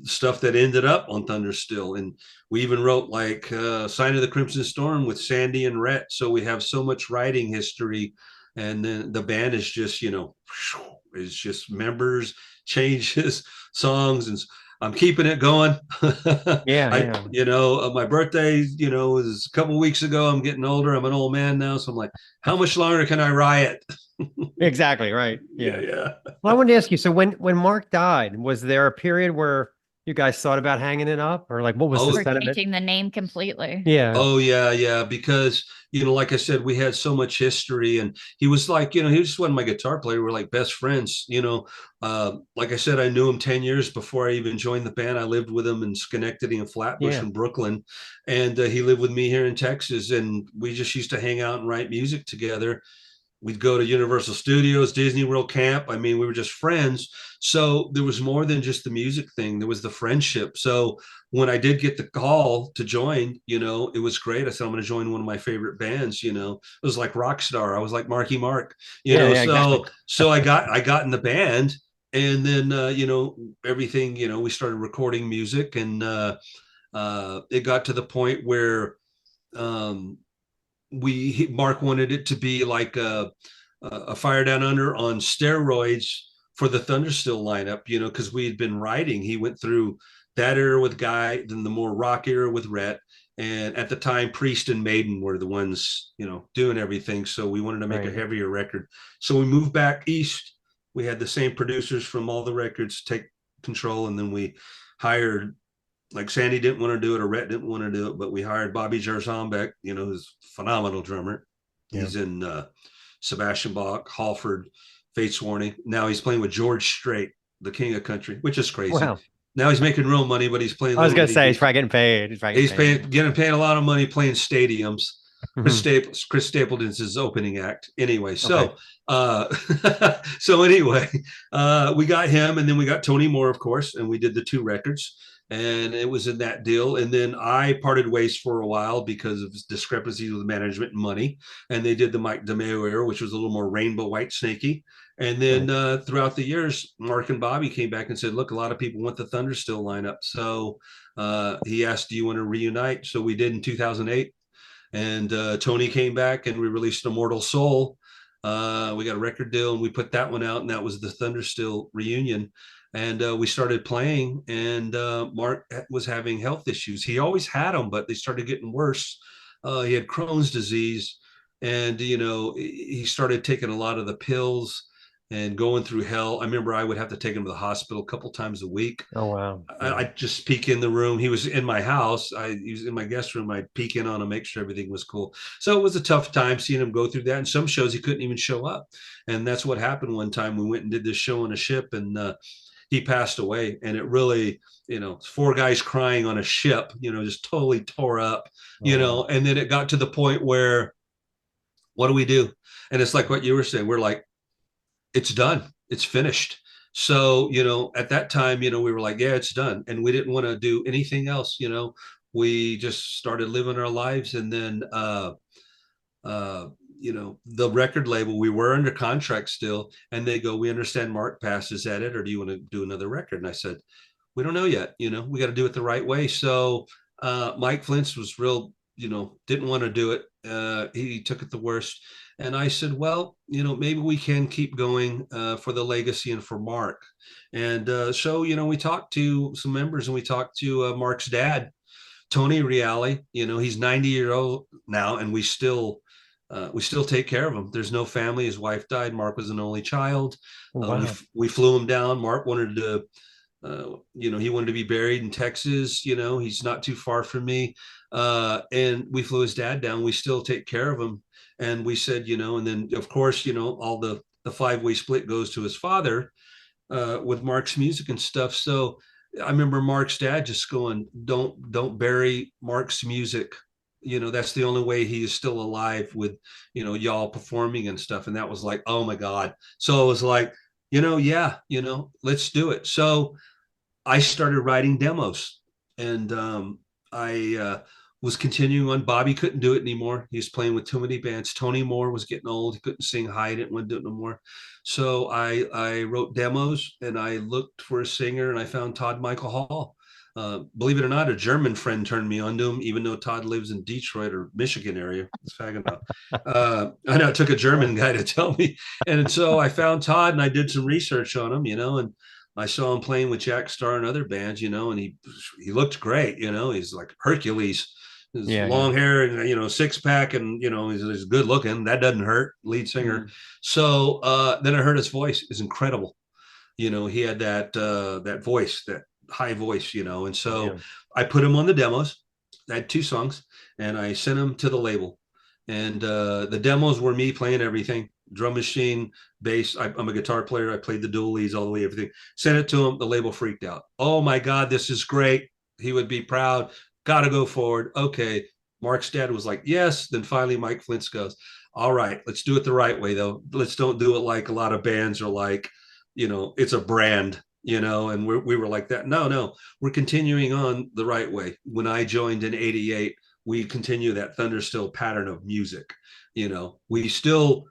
S5: stuff that ended up on Thunderstill. And we even wrote like Sign of the Crimson Storm with Sandy and Rhett. So we have so much writing history. And then the band is just, it's just members, changes, songs, and I'm keeping it going. My birthday, was a couple of weeks ago. I'm getting older. I'm an old man now. So I'm like, how much longer can I riot?
S2: Exactly. Right. Yeah.
S5: Yeah.
S2: Well, I wanted to ask you, so when Mark died, was there a period where you guys thought about hanging it up, or like what was the
S1: We're
S2: sentiment?
S1: changing the name completely.
S2: Yeah.
S5: Oh yeah. Because, like I said, we had so much history, and he was like, he just wasn't my guitar player. We're like best friends, like I said, I knew him 10 years before I even joined the band. I lived with him in Schenectady and Flatbush in Brooklyn. And he lived with me here in Texas, and we just used to hang out and write music together. We'd go to Universal Studios, Disney World Camp. I mean, we were just friends. So there was more than just the music thing. There was the friendship. So when I did get the call to join, it was great. I said, I'm going to join one of my favorite bands. It was like Rockstar. I was like Marky Mark,
S2: exactly.
S5: So I got in the band, and then, everything, we started recording music, and it got to the point where, Mark wanted it to be like a Fire Down Under on steroids for the Thunderstill lineup, because we had been writing. He went through that era with Guy, then the more rock era with Rhett. And at the time, Priest and Maiden were the ones, doing everything. So we wanted to make a heavier record. So we moved back east. We had the same producers from all the records take control. And then we hired, like Sandy didn't want to do it, or Rhett didn't want to do it, but we hired Bobby Jarzombeck, who's a phenomenal drummer. He's in Sebastian Bach, Halford, Fates Warning. Now he's playing with George Strait, the king of country, which is crazy. Wow. Now he's making real money, but he's playing.
S2: I was going to say, he's probably getting paid.
S5: He's getting paid a lot of money playing stadiums. Chris Stapleton's his opening act. Anyway, so anyway, we got him, and then we got Tony Moore, of course, and we did the 2 records. And it was in that deal. And then I parted ways for a while because of discrepancies with management and money. And they did the Mike DeMeo era, which was a little more rainbow white snaky. And then throughout the years, Mark and Bobby came back and said, look, a lot of people want the Thunderstill lineup. So he asked, do you want to reunite? So we did in 2008. And Tony came back, and we released Immortal Soul. We got a record deal, and we put that one out. And that was the Thunderstill reunion. And we started playing, and Mark was having health issues. He always had them, but they started getting worse. He had Crohn's disease, and, he started taking a lot of the pills and going through hell. I remember I would have to take him to the hospital a couple times a week.
S2: Oh, wow.
S5: I'd just peek in the room. He was in my house. He was in my guest room. I'd peek in on him, make sure everything was cool. So it was a tough time seeing him go through that. And some shows he couldn't even show up. And that's what happened one time. We went and did this show on a ship, and he passed away. And it really, 4 guys crying on a ship, just totally tore up, and then it got to the point where, what do we do? And it's like what you were saying. We're like, it's done. It's finished. So, at that time, we were like, yeah, it's done. And we didn't want to do anything else. We just started living our lives. And then, the record label, we were under contract still, and they go, we understand Mark passed. Is that it? Or do you want to do another record? And I said, we don't know yet. We got to do it the right way. So Mike Flintz was real, didn't want to do it. He took it the worst. And I said, well, maybe we can keep going for the legacy and for Mark. And so, we talked to some members, and we talked to Mark's dad, Tony Reale. He's 90 years old now, and we still take care of him. There's no family. His wife died. Mark was an only child.
S2: Wow.
S5: We flew him down. Mark wanted to, he wanted to be buried in Texas. He's not too far from me. And we flew his dad down. We still take care of him. And we said, and then of course, all the 5-way split goes to his father with Mark's music and stuff. So I remember Mark's dad just going, don't bury Mark's music. That's the only way he is still alive with, y'all performing and stuff. And that was like, oh my God. So it was like, yeah, let's do it. So I started writing demos, and I was continuing on. Bobby couldn't do it anymore. He was playing with too many bands. Tony Moore was getting old. He couldn't sing high. He didn't want to do it no more. So I wrote demos, and I looked for a singer, and I found Todd Michael Hall. Believe it or not, a German friend turned me on to him, even though Todd lives in Detroit or Michigan area. I know it took a German guy to tell me. And so I found Todd, and I did some research on him, and I saw him playing with Jack Starr and other bands, and he looked great, he's like Hercules, his long hair and, six pack, and, he's good looking. That doesn't hurt, lead singer. So then I heard his voice is incredible. He had that voice, that high voice, and so I put him on the demos. I had 2 songs, and I sent him to the label. And the demos were me playing everything, drum machine, bass. I'm a guitar player. I played the dual leads all the way, everything. Sent it to him. The label freaked out. Oh my God, this is great. He would be proud. Got to go forward. Okay. Mark's dad was like, yes. Then finally Mike Flintz goes, all right, let's do it the right way though. Let's don't do it like a lot of bands are like, it's a brand, and we were like that. No, we're continuing on the right way. When I joined in 88, we continue that Thunder Still pattern of music. We still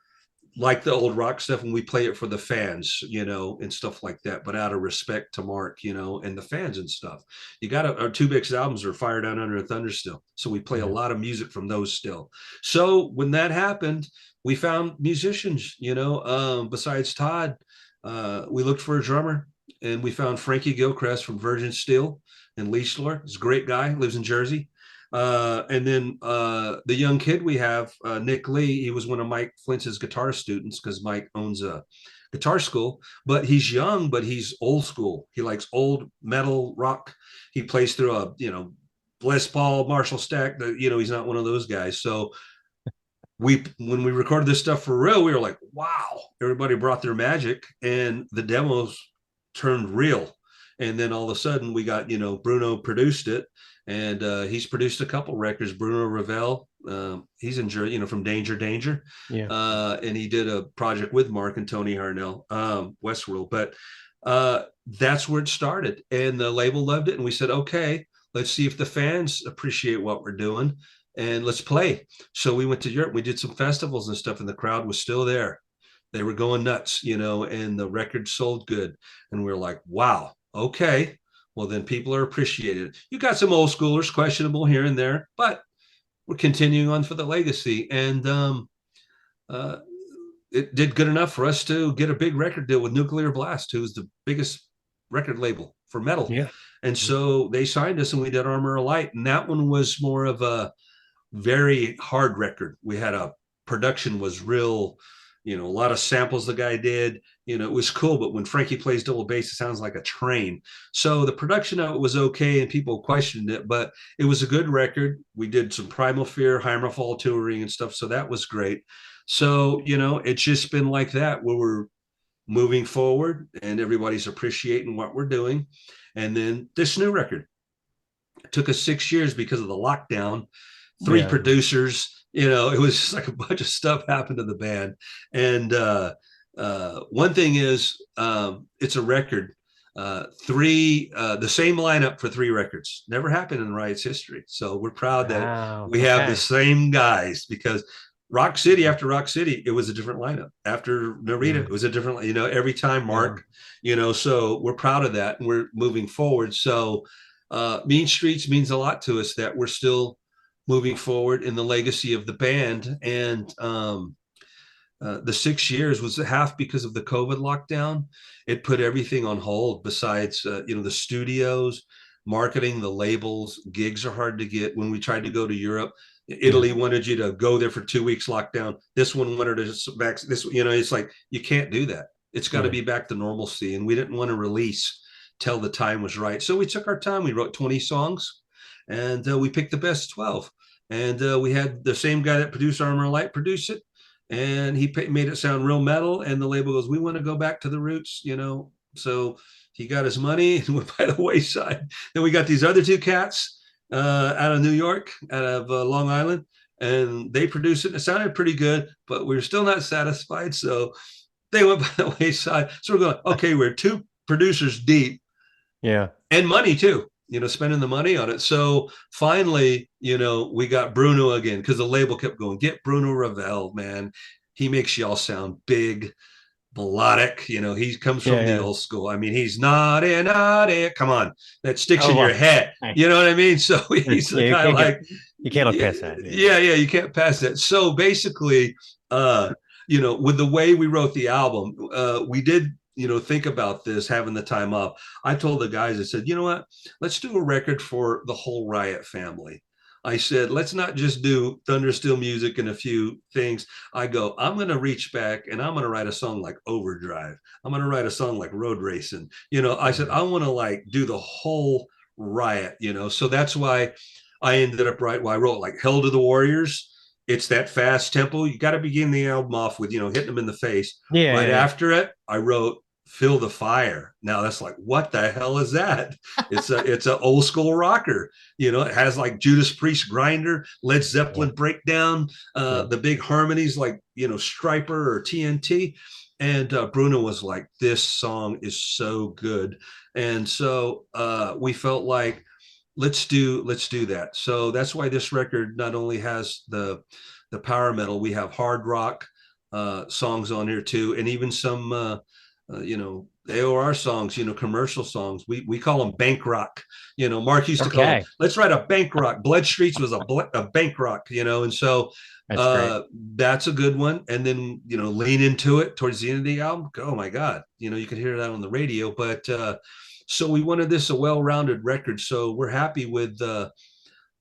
S5: like the old rock stuff, and we play it for the fans, and stuff like that, but out of respect to Mark, and the fans and stuff. Our 2 biggest albums are Fire Down Under and Thunder Still. So we play a lot of music from those still. So when that happened, we found musicians, besides Todd. We looked for a drummer, and we found Frankie Gilchrist from Virgin Steel in Leisler. He's a great guy, lives in Jersey. And then the young kid we have, Nick Lee, he was one of Mike Flintz's guitar students, because Mike owns a guitar school, but he's young, but he's old school. He likes old metal rock. He plays through a, Les Paul, Marshall Stack, he's not one of those guys. So when we recorded this stuff for real, we were like, wow, everybody brought their magic, and the demos turned real. And then all of a sudden we got, Bruno produced it, and he's produced a couple records. Bruno Ravel, he's in Jersey, from Danger. And he did a project with Mark and Tony Harnell, Westworld. But that's where it started, and the label loved it. And we said, okay, let's see if the fans appreciate what we're doing, and let's play. So we went to Europe. We did some festivals and stuff, and the crowd was still there. They were going nuts, and the record sold good. And we were like, wow, okay. Well, then people are appreciated. You got some old schoolers, questionable here and there, but we're continuing on for the legacy. And it did good enough for us to get a big record deal with Nuclear Blast, who's the biggest record label for metal.
S2: Yeah.
S5: And so they signed us, and we did Armor of Light. And that one was more of a very hard record. We had production was real, a lot of samples the guy did, it was cool. But when Frankie plays double bass, it sounds like a train. So the production of it was okay, and people questioned it, but it was a good record. We did some Primal Fear, Hammerfall touring and stuff. So that was great. So, it's just been like that, where we're moving forward and everybody's appreciating what we're doing. And then this new record, it took us 6 years because of the lockdown, 3 producers, it was just like a bunch of stuff happened to the band. And one thing is, it's a record, the same lineup for 3 records. Never happened in Riot's history. So we're proud that we have the same guys, because Rock City after Rock City, it was a different lineup. After Narita, it was a different, every time Mark, so we're proud of that, and we're moving forward. So Mean Streets means a lot to us, that we're still moving forward in the legacy of the band. And the 6 years was half because of the COVID lockdown. It put everything on hold, besides, the studios, marketing, the labels. Gigs are hard to get. When we tried to go to Europe, Italy wanted you to go there for 2 weeks lockdown. This one wanted to back this, it's like, you can't do that. It's got to be back to normalcy. And we didn't want to release till the time was right. So we took our time. We wrote 20 songs, and we picked the best 12. And we had the same guy that produced Armor of Light produce it, and he made it sound real metal. And the label goes, we want to go back to the roots, So he got his money and went by the wayside. Then we got these other two cats out of New York, out of Long Island, and they produced it. It sounded pretty good, but we were still not satisfied. So they went by the wayside. So we're going, okay, we're two producers deep.
S2: Yeah.
S5: And money too, spending the money on it. So finally, we got Bruno again, because the label kept going, get Bruno Ravel, man. He makes y'all sound big, melodic. He comes from the old school. I mean, he's naughty. Come on, that sticks in your head. You know what I mean? So he's the guy like,
S2: you can't look past that.
S5: Yeah, you can't pass that. So basically, with the way we wrote the album, we did, think about this, having the time off. I told the guys, I said, you know what, let's do a record for the whole Riot family. I said, let's not just do Thunder Steel music and a few things. I go, I'm going to reach back and I'm going to write a song like Overdrive. I'm going to write a song like Road Racing. I said, I want to like do the whole Riot, so that's why I ended up I wrote like Hell to the Warriors. It's that fast tempo. You got to begin the album off with, hitting them in the face. After it, I wrote Feel the Fire. Now that's like, what the hell is that? It's an old school rocker. It has like Judas Priest Grinder, Led Zeppelin breakdown, the big harmonies like, Striper or TNT. And Bruno was like, this song is so good. And so we felt like, let's do that. So that's why this record not only has the power metal, we have hard rock songs on here too, and even some AOR songs, commercial songs. We call them bank rock. Mark used to call them, let's write a bank rock. Blood Streets was a bank rock, and so that's a good one. And then, lean into it towards the end of the album. Oh my God, you could hear that on the radio. But so we wanted this a well-rounded record. So we're happy with the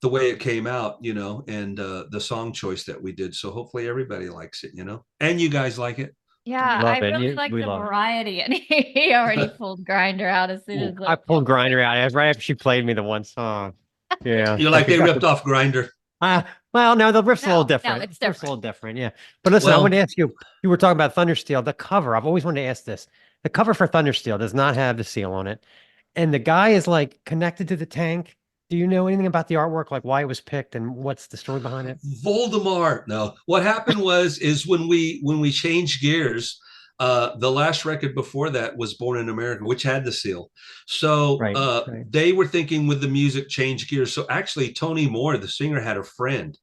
S5: way it came out, and the song choice that we did. So hopefully everybody likes it, and you guys like it.
S1: Yeah, I really like the variety, and he already pulled Grinder out as soon as
S2: I pulled Grinder out right after she played me the one song. Yeah,
S5: you're like, they ripped off Grinder.
S2: Well, no, the riff's a little different.
S1: No, it's different.
S2: Riff's a little different, yeah. But listen, I want to ask you. You were talking about Thundersteel, the cover. I've always wanted to ask this. The cover for Thundersteel does not have the seal on it, and the guy is like connected to the tank. Do you know anything about the artwork, like why it was picked and what's the story behind it?
S5: Voldemort. No, what happened is when we changed gears, the last record before that was Born in America, which had the seal. So they were thinking with the music change gears. So actually Tony Moore, the singer, had a friend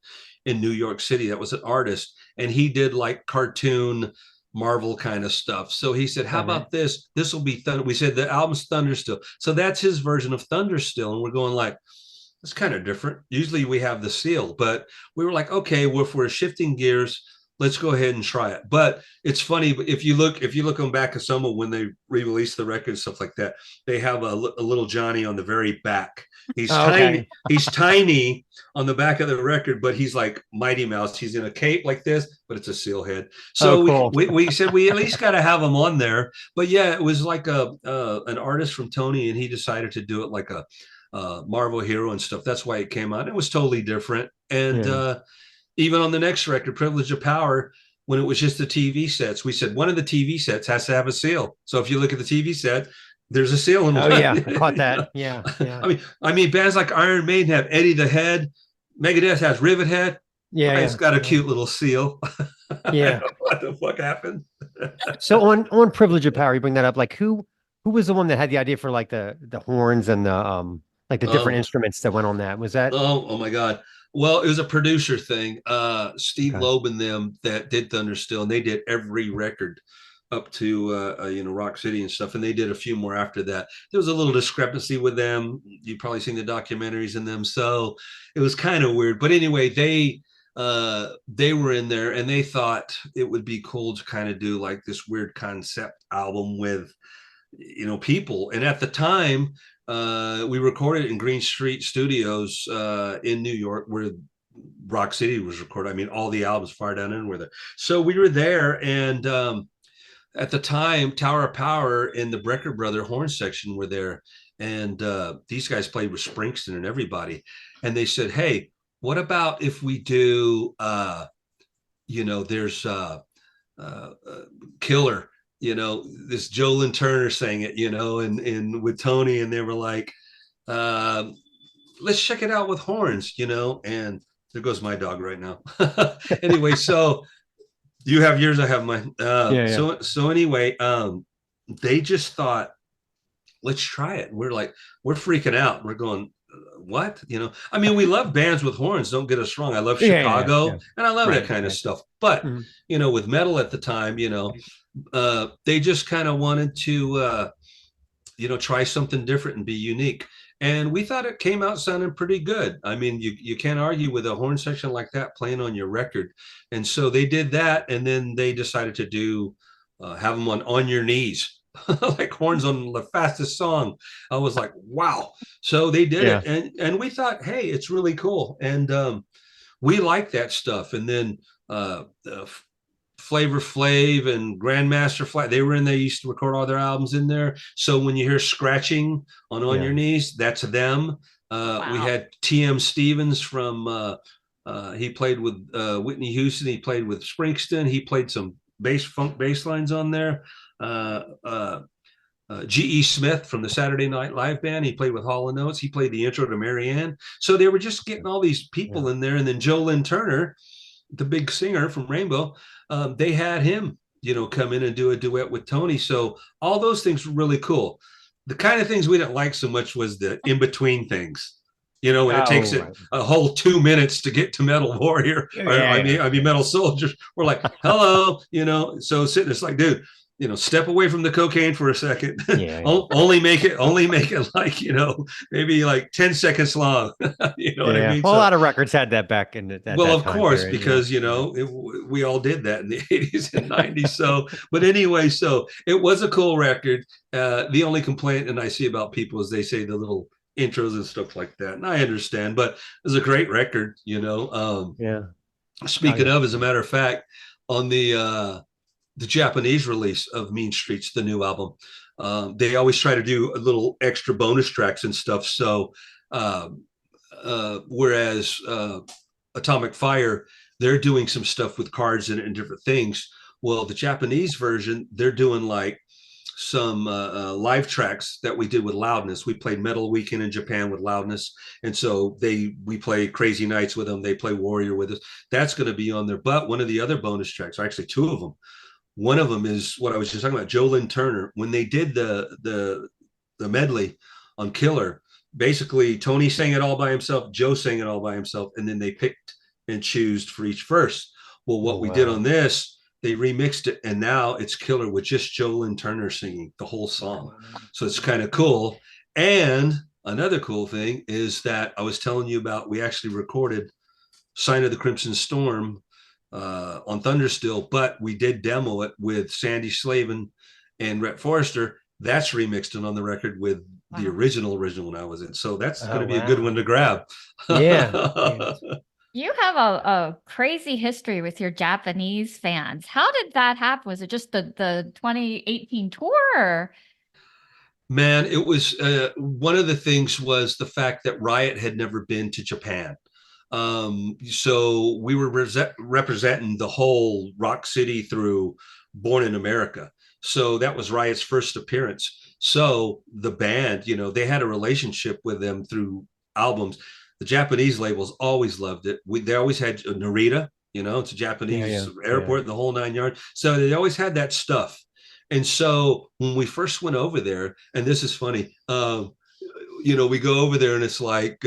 S5: in New York City that was an artist, and he did like cartoon Marvel kind of stuff. So he said, how about this? This will be Thunder. We said the album's Thundersteel. So that's his version of Thundersteel. And we're going like, it's kind of different. Usually we have the seal, but we were like, okay, well, if we're shifting gears, let's go ahead and try it. But it's funny, but if you look on back of someone when they re-release the record and stuff like that, they have a little Johnny on the very back. He's tiny. He's tiny on the back of the record, but he's like Mighty Mouse. He's in a cape like this, but it's a seal head. So
S2: cool.
S5: we said we at least got to have him on there. But yeah, it was like an artist from Tony, and he decided to do it like a Marvel hero and stuff. That's why it came out. It was totally different. And even on the next record, Privilege of Power, when it was just the TV sets, we said one of the TV sets has to have a seal. So if you look at the TV set, there's a seal in one.
S2: Oh yeah, I caught that. Yeah.
S5: I mean, bands like Iron Maiden have Eddie the Head. Megadeth has Rivet Head.
S2: Yeah,
S5: it's got a cute little seal.
S2: Yeah.
S5: What the fuck happened?
S2: So on Privilege of Power, you bring that up. Like who was the one that had the idea for like the horns and the like the different instruments that went on that? Was that?
S5: Oh my God. Well, it was a producer thing. Steve Loeb and them that did Thundersteel, and they did every record up to Rock City and stuff, and they did a few more after that. There was a little discrepancy with them. You've probably seen the documentaries in them, so it was kind of weird. But anyway, they were in there, and they thought it would be cool to kind of do like this weird concept album with people. And at the time, we recorded in Green Street Studios in New York, where Rock City was recorded. I mean, all the albums far down in were there. So we were there, and at the time, Tower of Power and the Brecker Brother horn section were there, and these guys played with Springsteen and everybody. And they said, "Hey, what about if we do, there's Killer this Jolyn Turner sang it, and with Tony, and they were like, let's check it out with horns, and there goes my dog right now. Anyway, so you have yours, I have mine. So anyway, they just thought, let's try it. We're freaking out. We're going, what? I mean, we love bands with horns. Don't get us wrong. I love Chicago, and I love that kind of stuff. But with metal at the time, they just kind of wanted to, try something different and be unique. And we thought it came out sounding pretty good. I mean, you can't argue with a horn section like that playing on your record. And so they did that, and then they decided to do have them on your knees, like horns on the fastest song. I was like, wow. So they did it, and we thought, hey, it's really cool, and we like that stuff. And then Flavor Flav and Grandmaster Flash, they used to record all their albums in there. So when you hear scratching on Your Knees, that's them. Wow. We had T.M. Stevens from he played with Whitney Houston. He played with Springsteen. He played some funk bass lines on there. G.E. Smith from the Saturday Night Live Band. He played with Hall & Oates. He played the intro to Marianne. So they were just getting all these people in there. And then Jolyn Turner, the big singer from Rainbow, they had him, come in and do a duet with Tony. So all those things were really cool. The kind of things we didn't like so much was the in-between things. When it takes it a whole 2 minutes to get to Metal Warrior, I mean Metal Soldiers. We're like, hello, so sitting, it's like, dude, step away from the cocaine for a second. Only make it like, maybe like 10 seconds long. What I mean?
S2: Well, a lot of records had that back in that.
S5: Well, of course, period, because we all did that in the 80s and 90s. So, but anyway, so it was a cool record. The only complaint, and I see about people, is they say the little intros and stuff like that, and I understand, but it's a great record. Speaking of, as a matter of fact, on the Japanese release of Mean Streets, the new album, they always try to do a little extra bonus tracks and stuff. So whereas Atomic Fire, they're doing some stuff with cards in it and different things. Well, the Japanese version, they're doing like some live tracks that we did with Loudness. We played Metal Weekend in Japan with Loudness, and so we play Crazy Nights with them. They play Warrior with us. That's going to be on there. But one of the other bonus tracks, or actually two of them, one of them is what I was just talking about, Jolyn Turner. When they did the medley on Killer, basically Tony sang it all by himself, Joe sang it all by himself, and then they picked and chose for each verse. Well, what we did on this, they remixed it, and now it's Killer with just Jolyn Turner singing the whole song. So it's kind of cool. And another cool thing is that I was telling you about, we actually recorded Sign of the Crimson Storm on Thunderstill, but we did demo it with Sandy Slavin and Rhett Forrester. That's remixed and on the record with the original when I was in. So that's going to be a good one to grab.
S2: Yeah.
S1: You have a crazy history with your Japanese fans. How did that happen? Was it just the 2018 tour? Or?
S5: Man, it was one of the things was the fact that Riot had never been to Japan. So we were representing the whole Rock City through Born in America. So that was Riot's first appearance. So the band, they had a relationship with them through albums. The Japanese labels always loved it. They always had Narita, it's a Japanese airport, the whole 9 yards. So they always had that stuff. And so when we first went over there, and this is funny, we go over there and it's like,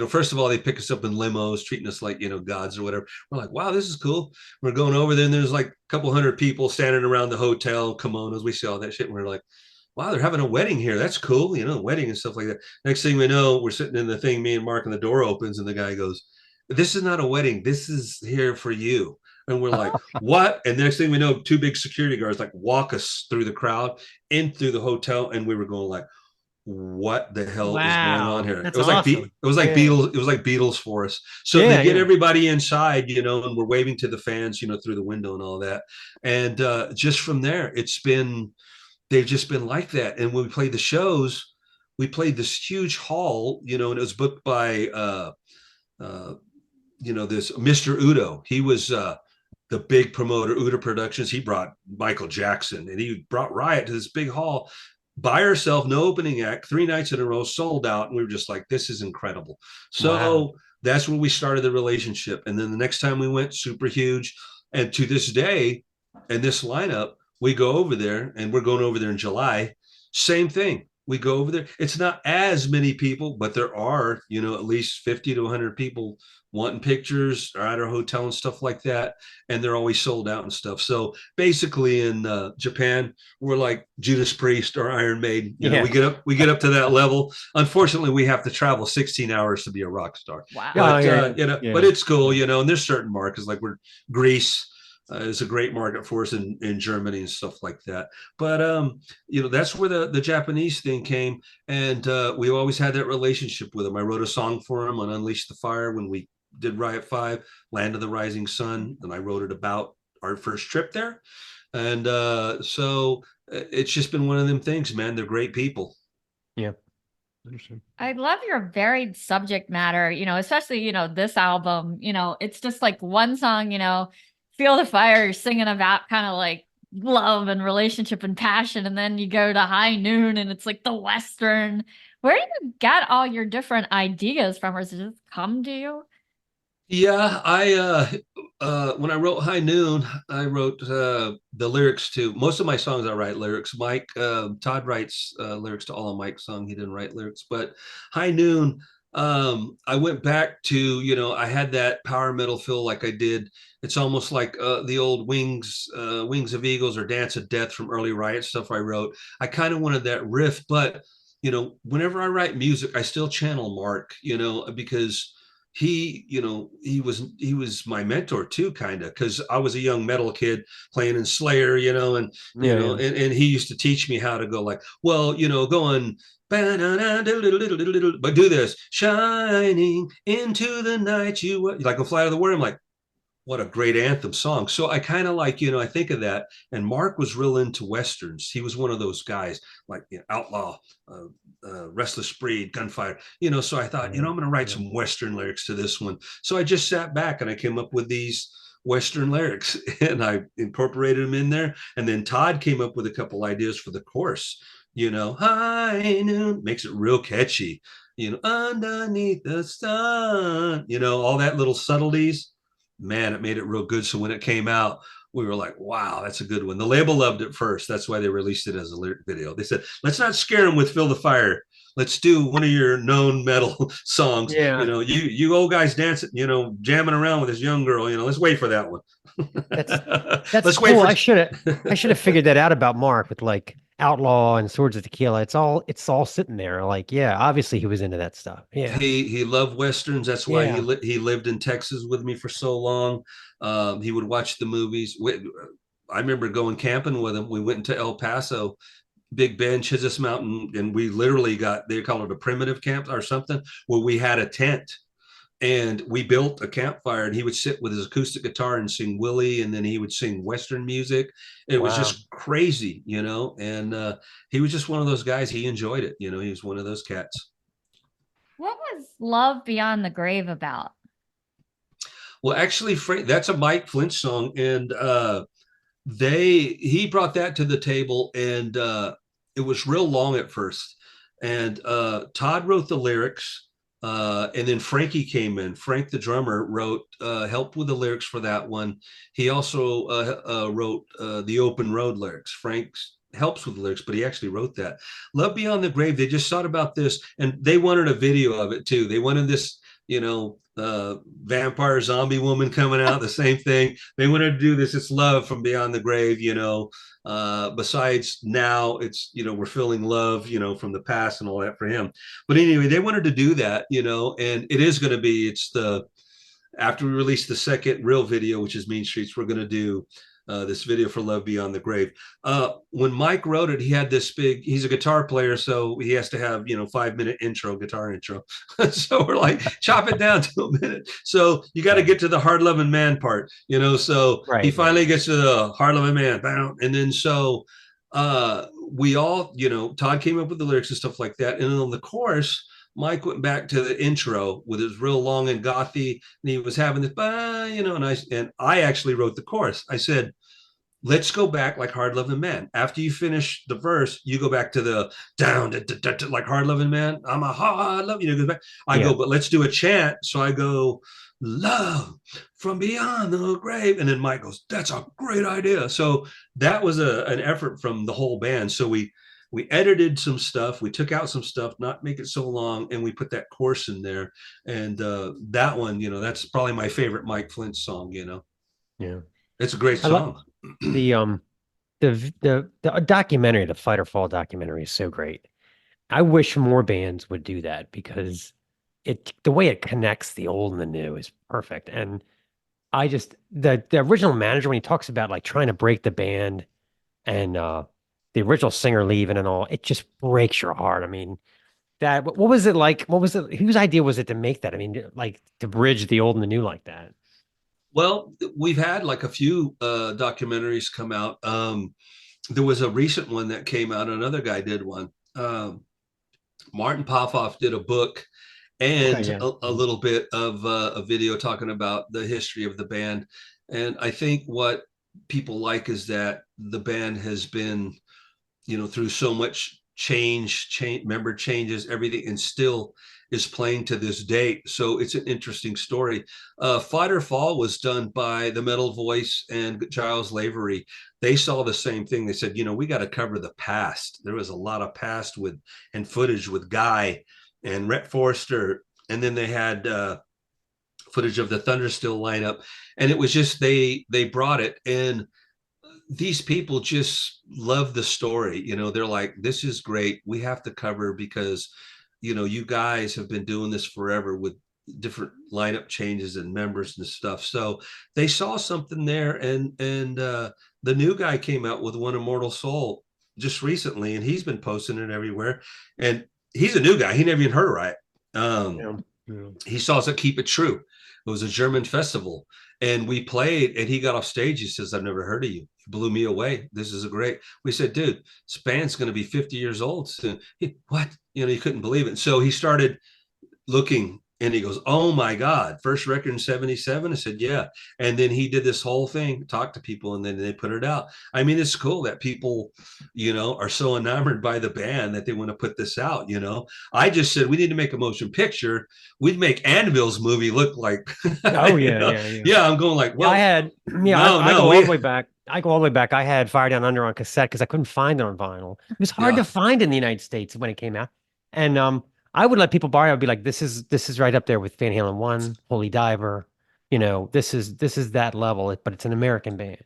S5: first of all, they pick us up in limos, treating us like, gods or whatever. We're like, wow, this is cool. We're going over there and there's like a couple hundred people standing around the hotel, kimonos. We see all that shit. And we're like, wow, they're having a wedding here. That's cool. Wedding and stuff like that. Next thing we know, we're sitting in the thing, me and Mark, and the door opens and the guy goes, this is not a wedding. This is here for you. And we're like, what? And the next thing we know, two big security guards like walk us through the crowd in through the hotel. And we were going like, what the hell is going on here?
S2: That's
S5: it was
S2: awesome.
S5: Beatles. It was like Beatles for us. So they get everybody inside, and we're waving to the fans, through the window and all that. And just from there, they've just been like that. And when we played the shows, we played this huge hall, and it was booked by, this Mr. Udo. He was the big promoter, Uda Productions, he brought Michael Jackson, and he brought Riot to this big hall by herself, no opening act, 3 nights in a row, sold out. And we were just like, this is incredible. So that's when we started the relationship. And then the next time we went, super huge. And to this day, and this lineup, we go over there, and we're going over there in July. Same thing. We go over there. It's not as many people, but there are, at least 50 to 100 people wanting pictures or at our hotel and stuff like that. And they're always sold out and stuff. So basically in Japan, we're like Judas Priest or Iron Maiden. We get up to that level. Unfortunately, we have to travel 16 hours to be a rock star.
S1: Wow.
S5: But, but it's cool, and there's certain markets like Greece. Is a great market for us in Germany and stuff like that. But, that's where the Japanese thing came. And we always had that relationship with them. I wrote a song for them on Unleash the Fire when we did Riot 5, Land of the Rising Sun. And I wrote it about our first trip there. And so it's just been one of them things, man. They're great people.
S2: Yeah.
S1: I love your varied subject matter, especially, this album, it's just like one song, Feel the Fire, you're singing about kind of like love and relationship and passion. And then you go to High Noon and it's like the Western. Where do you get all your different ideas from? Or does it just come to you?
S5: Yeah, when I wrote High Noon, I wrote the lyrics to most of my songs. I write lyrics. Todd writes lyrics to all of Mike's songs. He didn't write lyrics, but High Noon, I went back to, I had that power metal feel like I did. It's almost like the old Wings of Eagles or Dance of Death from early Riot stuff I wrote. I kind of wanted that riff, but, whenever I write music, I still channel Mark, because he was my mentor too, kind of, because I was a young metal kid playing in Slayer, and he used to teach me how to go like, well, going, but do this, shining into the night, like a Fly to the World. I'm like, what a great anthem song. So I kind of like, I think of that. And Mark was real into Westerns. He was one of those guys like Outlaw, Restless Breed, Gunfire, so I thought, I'm going to write some Western lyrics to this one. So I just sat back and I came up with these Western lyrics and I incorporated them in there. And then Todd came up with a couple ideas for the chorus, High Noon, makes it real catchy, underneath the sun, all that little subtleties. Man, it made it real good. So when it came out, we were like, wow, that's a good one. The label loved it first. That's why they released it as a lyric video. They said, let's not scare them with Feel the Fire. Let's do one of your known metal songs.
S2: Yeah.
S5: You old guys dancing, jamming around with this young girl, let's wait for that one.
S2: That's
S5: let's
S2: cool.
S5: wait
S2: I should have figured that out about Mark with like Outlaw and Swords of Tequila. It's all sitting there. Like, yeah, obviously he was into that stuff. Yeah.
S5: He loved Westerns. That's why he lived in Texas with me for so long. He would watch the movies. I remember going camping with him. We went into El Paso, Big Bend, Chisholm Mountain, and we literally they call it a primitive camp or something, where we had a tent. And we built a campfire, and he would sit with his acoustic guitar and sing Willie, and then he would sing Western music. It was just crazy, and he was just one of those guys. He enjoyed it. He was one of those cats.
S1: What was Love Beyond the Grave about?
S5: Well, actually, that's a Mike Flint song, and he brought that to the table, and it was real long at first. And Todd wrote the lyrics. And then Frankie came in. Frank, the drummer, helped with the lyrics for that one. He also wrote the Open Road lyrics. Frank helps with the lyrics, but he actually wrote that. Love Beyond the Grave, they just thought about this, and they wanted a video of it too. They wanted this, vampire zombie woman coming out, the same thing. They wanted to do this. It's love from beyond the grave, besides now it's, we're feeling love, from the past and all that for him. But anyway, they wanted to do that, and it is going to be, after we release the second real video, which is Mean Streets, we're going to do this video for Love Beyond the Grave. When Mike wrote it, he had this he's a guitar player, so he has to have, 5-minute guitar intro. So we're like, chop it down to a minute. So you got to get to the hard loving man part, so he finally gets to the hard loving man. And then so we all, Todd came up with the lyrics and stuff like that. And then on the chorus, Mike went back to the intro with his real long and gothy, and he was having this, and I actually wrote the chorus. I said, let's go back like Hard Loving Man. After you finish the verse, you go back to the down like Hard Loving Man. I'm a hard love, goes back. I go, but let's do a chant. So I go, love from beyond the grave. And then Mike goes, that's a great idea. So that was an effort from the whole band. So we edited some stuff. We took out some stuff, not make it so long. And we put that chorus in there. And that one, that's probably my favorite Mike Flint song,
S2: Yeah.
S5: It's a great song.
S2: The documentary, the Fight or Fall documentary, is so great. I wish more bands would do that because the way it connects the old and the new is perfect. And I just the original manager, when he talks about like trying to break the band and the original singer leaving and all, it just breaks your heart. I mean, what was it like? Whose idea was it to make that? I mean, like to bridge the old and the new like that?
S5: Well, we've had like a few documentaries come out. There was a recent one that came out. Another guy did one. Martin Popoff did a book and a little bit of a video talking about the history of the band. And I think what people like is that the band has been, through so much member changes, everything, and still is playing to this date. So it's an interesting story. Fight or Fall was done by the Metal Voice and Giles Lavery. They saw the same thing. They said, we got to cover the past. There was a lot of past and footage with Guy and Rhett Forrester. And then they had footage of the Thunderstill lineup. And it was just, they brought it. And these people just love the story. They're like, this is great. We have to cover because you guys have been doing this forever with different lineup changes and members and stuff. So they saw something there, and the new guy came out with One Immortal Soul just recently, and he's been posting it everywhere. And he's a new guy; he never even heard of Riot. He saw us at Keep It True. It was a German festival, and we played. And he got off stage. He says, "I've never heard of you. You blew me away. This is a great." We said, "Dude, this band's going to be 50 years old soon." What? He couldn't believe it. So he started looking, and he goes, "Oh my God, first record in '77." I said, "Yeah." And then he did this whole thing, talked to people, and then they put it out. I mean, it's cool that people, are so enamored by the band that they want to put this out. I just said we need to make a motion picture. We'd make Anvil's movie look like.
S2: Oh yeah.
S5: Yeah, I'm going like, well,
S2: I go all the way back. I had Fire Down Under on cassette because I couldn't find it on vinyl. It was hard to find in the United States when it came out. And I would let people borrow. I'd be like, this is right up there with Van Halen 1, Holy Diver. This is that level, but it's an American band,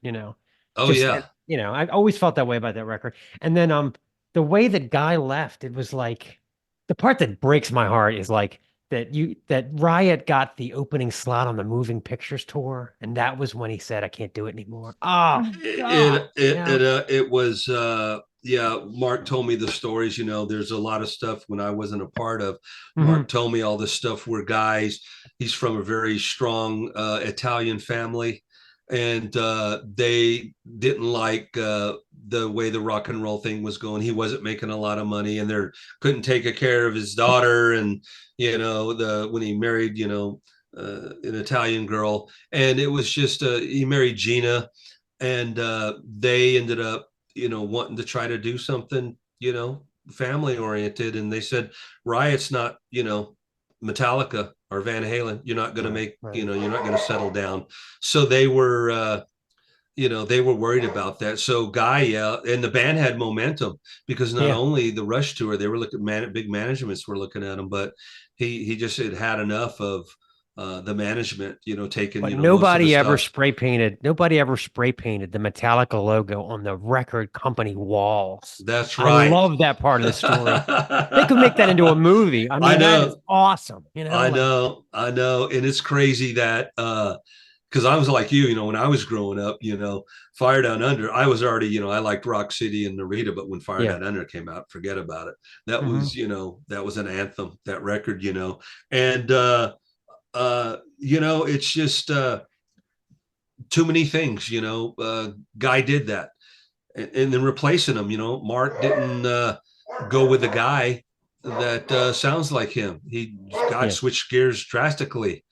S5: Oh yeah.
S2: I always felt that way about that record. And then the way that Guy left, it was like the part that breaks my heart is like that Riot got the opening slot on the Moving Pictures tour, and that was when he said, "I can't do it anymore." Oh,
S5: it was Mark told me the stories. There's a lot of stuff when I wasn't a part of. Mark told me all this stuff where he's from a very strong Italian family, and they didn't like the way the rock and roll thing was going. He wasn't making a lot of money, and they couldn't take care of his daughter, and when he married an Italian girl, and it was just he married Gina, and they ended up wanting to try to do something family oriented, and they said Riot's not Metallica or Van Halen. You're not going to make you're not going to settle down. So they were they were worried about that. So Guy, and the band had momentum because not only the Rush tour, they were looking at big managements were looking at him, but he just had enough of the management, taking.
S2: But nobody ever spray painted the Metallica logo on the record company walls.
S5: That's right.
S2: I love that part of the story. They could make that into a movie. I mean, that is awesome.
S5: I know, and it's crazy that. Because I was like you, when I was growing up, Fire Down Under, I was already, I liked Rock City and Narita, but when Fire Down Under came out, forget about it. That was, that was an anthem, that record, and, it's just too many things, Guy did that. And then replacing him, Mark didn't go with the Guy that sounds like him. He
S2: Yeah.
S5: switched gears drastically.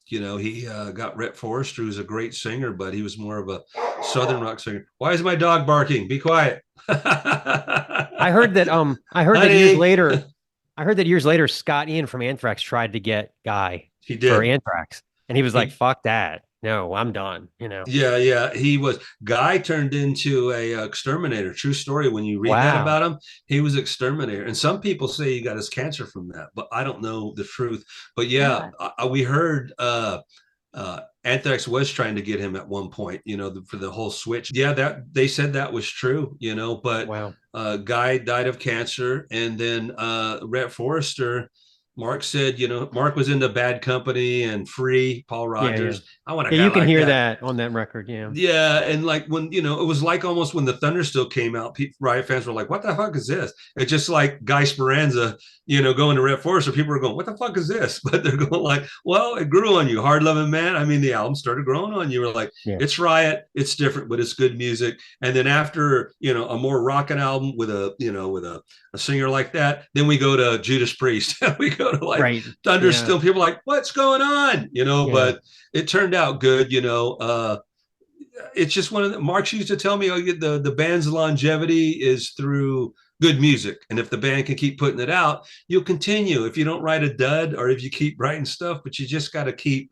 S5: He got Rhett Forrester, who's a great singer, but he was more of a Southern rock singer. Why is my dog barking? Be quiet.
S2: I heard that years later, Scott Ian from Anthrax tried to get Guy
S5: He
S2: for
S5: did.
S2: Anthrax, and he was like, "Fuck that! No, I'm done."
S5: Yeah. He was. Guy turned into a exterminator. True story. When you read that about him, he was exterminator. And some people say he got his cancer from that, but I don't know the truth. But we heard Anthrax was trying to get him at one point, for the whole switch. Yeah, that they said that was true, but Guy died of cancer. And then Rhett Forrester, Mark said, Mark was into Bad Company and Free, Paul Rogers. I want to.
S2: Yeah, you can hear that on that record. Yeah.
S5: Yeah, and like when it was like almost when the Thunderstill came out, Riot fans were like, "What the fuck is this?" It's just like Guy Speranza, going to Rhett Forrester. People are going, "What the fuck is this?" But they're going like, "Well, it grew on you, Hard Loving Man." I mean, the album started growing on you. We're like, it's Riot, it's different, but it's good music. And then after a more rockin' album with a singer like that, then we go to Judas Priest. We go to like Thunderstill. People are like, "What's going on?" But it turned out good. It's just one of the Marx used to tell me, the band's longevity is through good music. And if the band can keep putting it out, you'll continue. If you don't write a dud or if you keep writing stuff, but you just got to keep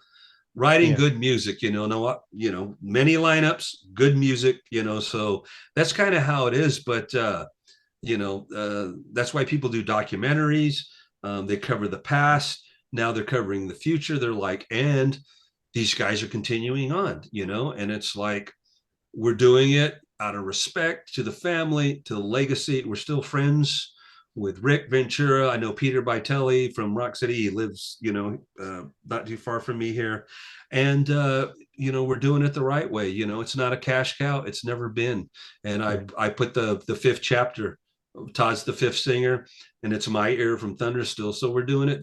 S5: writing good music, many lineups, good music, so that's kind of how it is. But, that's why people do documentaries. They cover the past. Now they're covering the future. They're like, and these guys are continuing on, and it's like, we're doing it out of respect to the family, to the legacy. We're still friends with Rick Ventura. I know Peter Bitelli from Rock City. He lives, not too far from me here. And, we're doing it the right way. It's not a cash cow. It's never been. And I put the fifth chapter. Todd's the fifth singer, and it's my era from Thunderstill. So we're doing it,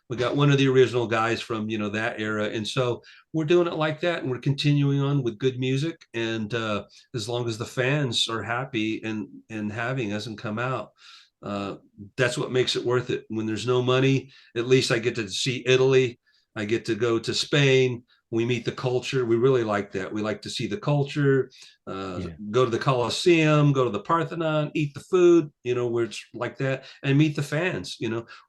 S5: we got one of the original guys from, that era. And so we're doing it like that. And we're continuing on with good music. And as long as the fans are happy and having us and come out, that's what makes it worth it. When there's no money, at least I get to see Italy. I get to go to Spain. We meet the culture. We really like that. We like to see the culture, go to the Colosseum, go to the Parthenon, eat the food, where it's like that, and meet the fans.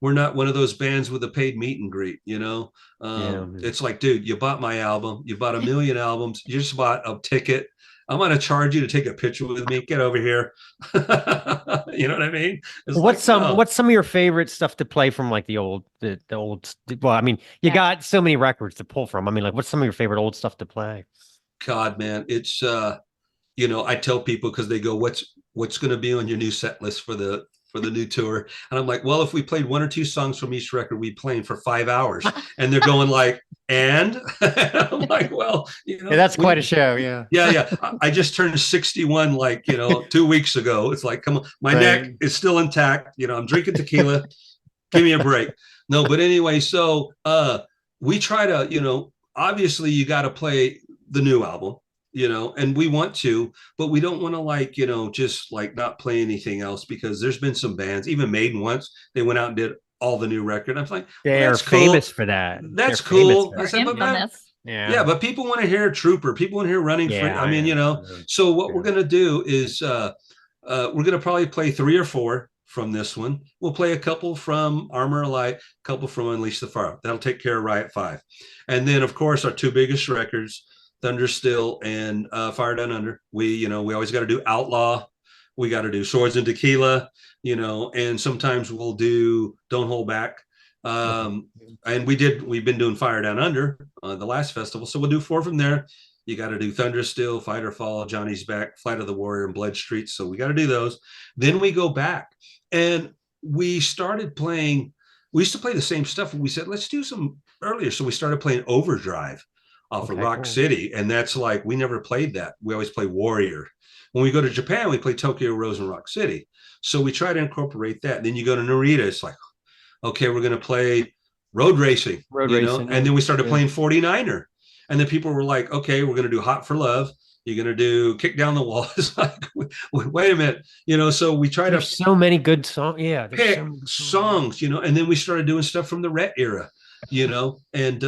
S5: We're not one of those bands with a paid meet and greet. It's like, dude, you bought my album. You bought 1 million albums. You just bought a ticket. I'm going to charge you to take a picture with me. Get over here. You know what I mean?
S2: What's some of your favorite stuff to play from like the old? Well, I mean, you got so many records to pull from. I mean, like, what's some of your favorite old stuff to play?
S5: God, man, it's I tell people because they go, "What's going to be on your new set list for the new tour?" And I'm like, "Well, if we played 1 or 2 songs from each record, we'd playing for 5 hours." And they're going like, "And?" I'm like, "Well,
S2: that's quite a show."
S5: Yeah. I just turned 61 like 2 weeks ago. It's like, come on, my neck is still intact. I'm drinking tequila. Give me a break. No, but anyway, so we try to, obviously you got to play the new album. And we want to, but we don't want to just like not play anything else, because there's been some bands, even Maiden once, they went out and did all the new record. I'm like,
S2: they're famous for that.
S5: That's cool.
S2: I
S5: said, but people want to hear Trooper. People want to hear Running Free. I mean, so what we're going to do is we're going to probably play 3 or 4 from this one. We'll play a couple from Armor of Light, a couple from Unleash the Fire. That'll take care of Riot 5. And then, of course, our 2 biggest records, Thunderstill and Fire Down Under. We always got to do Outlaw. We got to do Swords and Tequila, and sometimes we'll do Don't Hold Back. And we've been doing Fire Down Under the last festival. So we'll do 4 from there. You got to do Thunderstill, Fight or Fall, Johnny's Back, Flight of the Warrior, and Blood Street. So we got to do those. Then we go back and we started playing. We used to play the same stuff. We said, let's do some earlier. So we started playing Overdrive off of Rock City. And that's like, we never played that. We always play Warrior. When we go to Japan, we play Tokyo Rose and Rock City. So we try to incorporate that. And then you go to Narita, it's like, okay, we're going to play Road Racing. And then we started playing 49er. And then people were like, okay, we're going to do Hot for Love. You're going to do Kick Down the Wall. It's like, wait a minute, so we try
S2: There's
S5: to
S2: so many good songs. Yeah, there's
S5: pick
S2: so many good
S5: songs, and then we started doing stuff from the Rhett era, and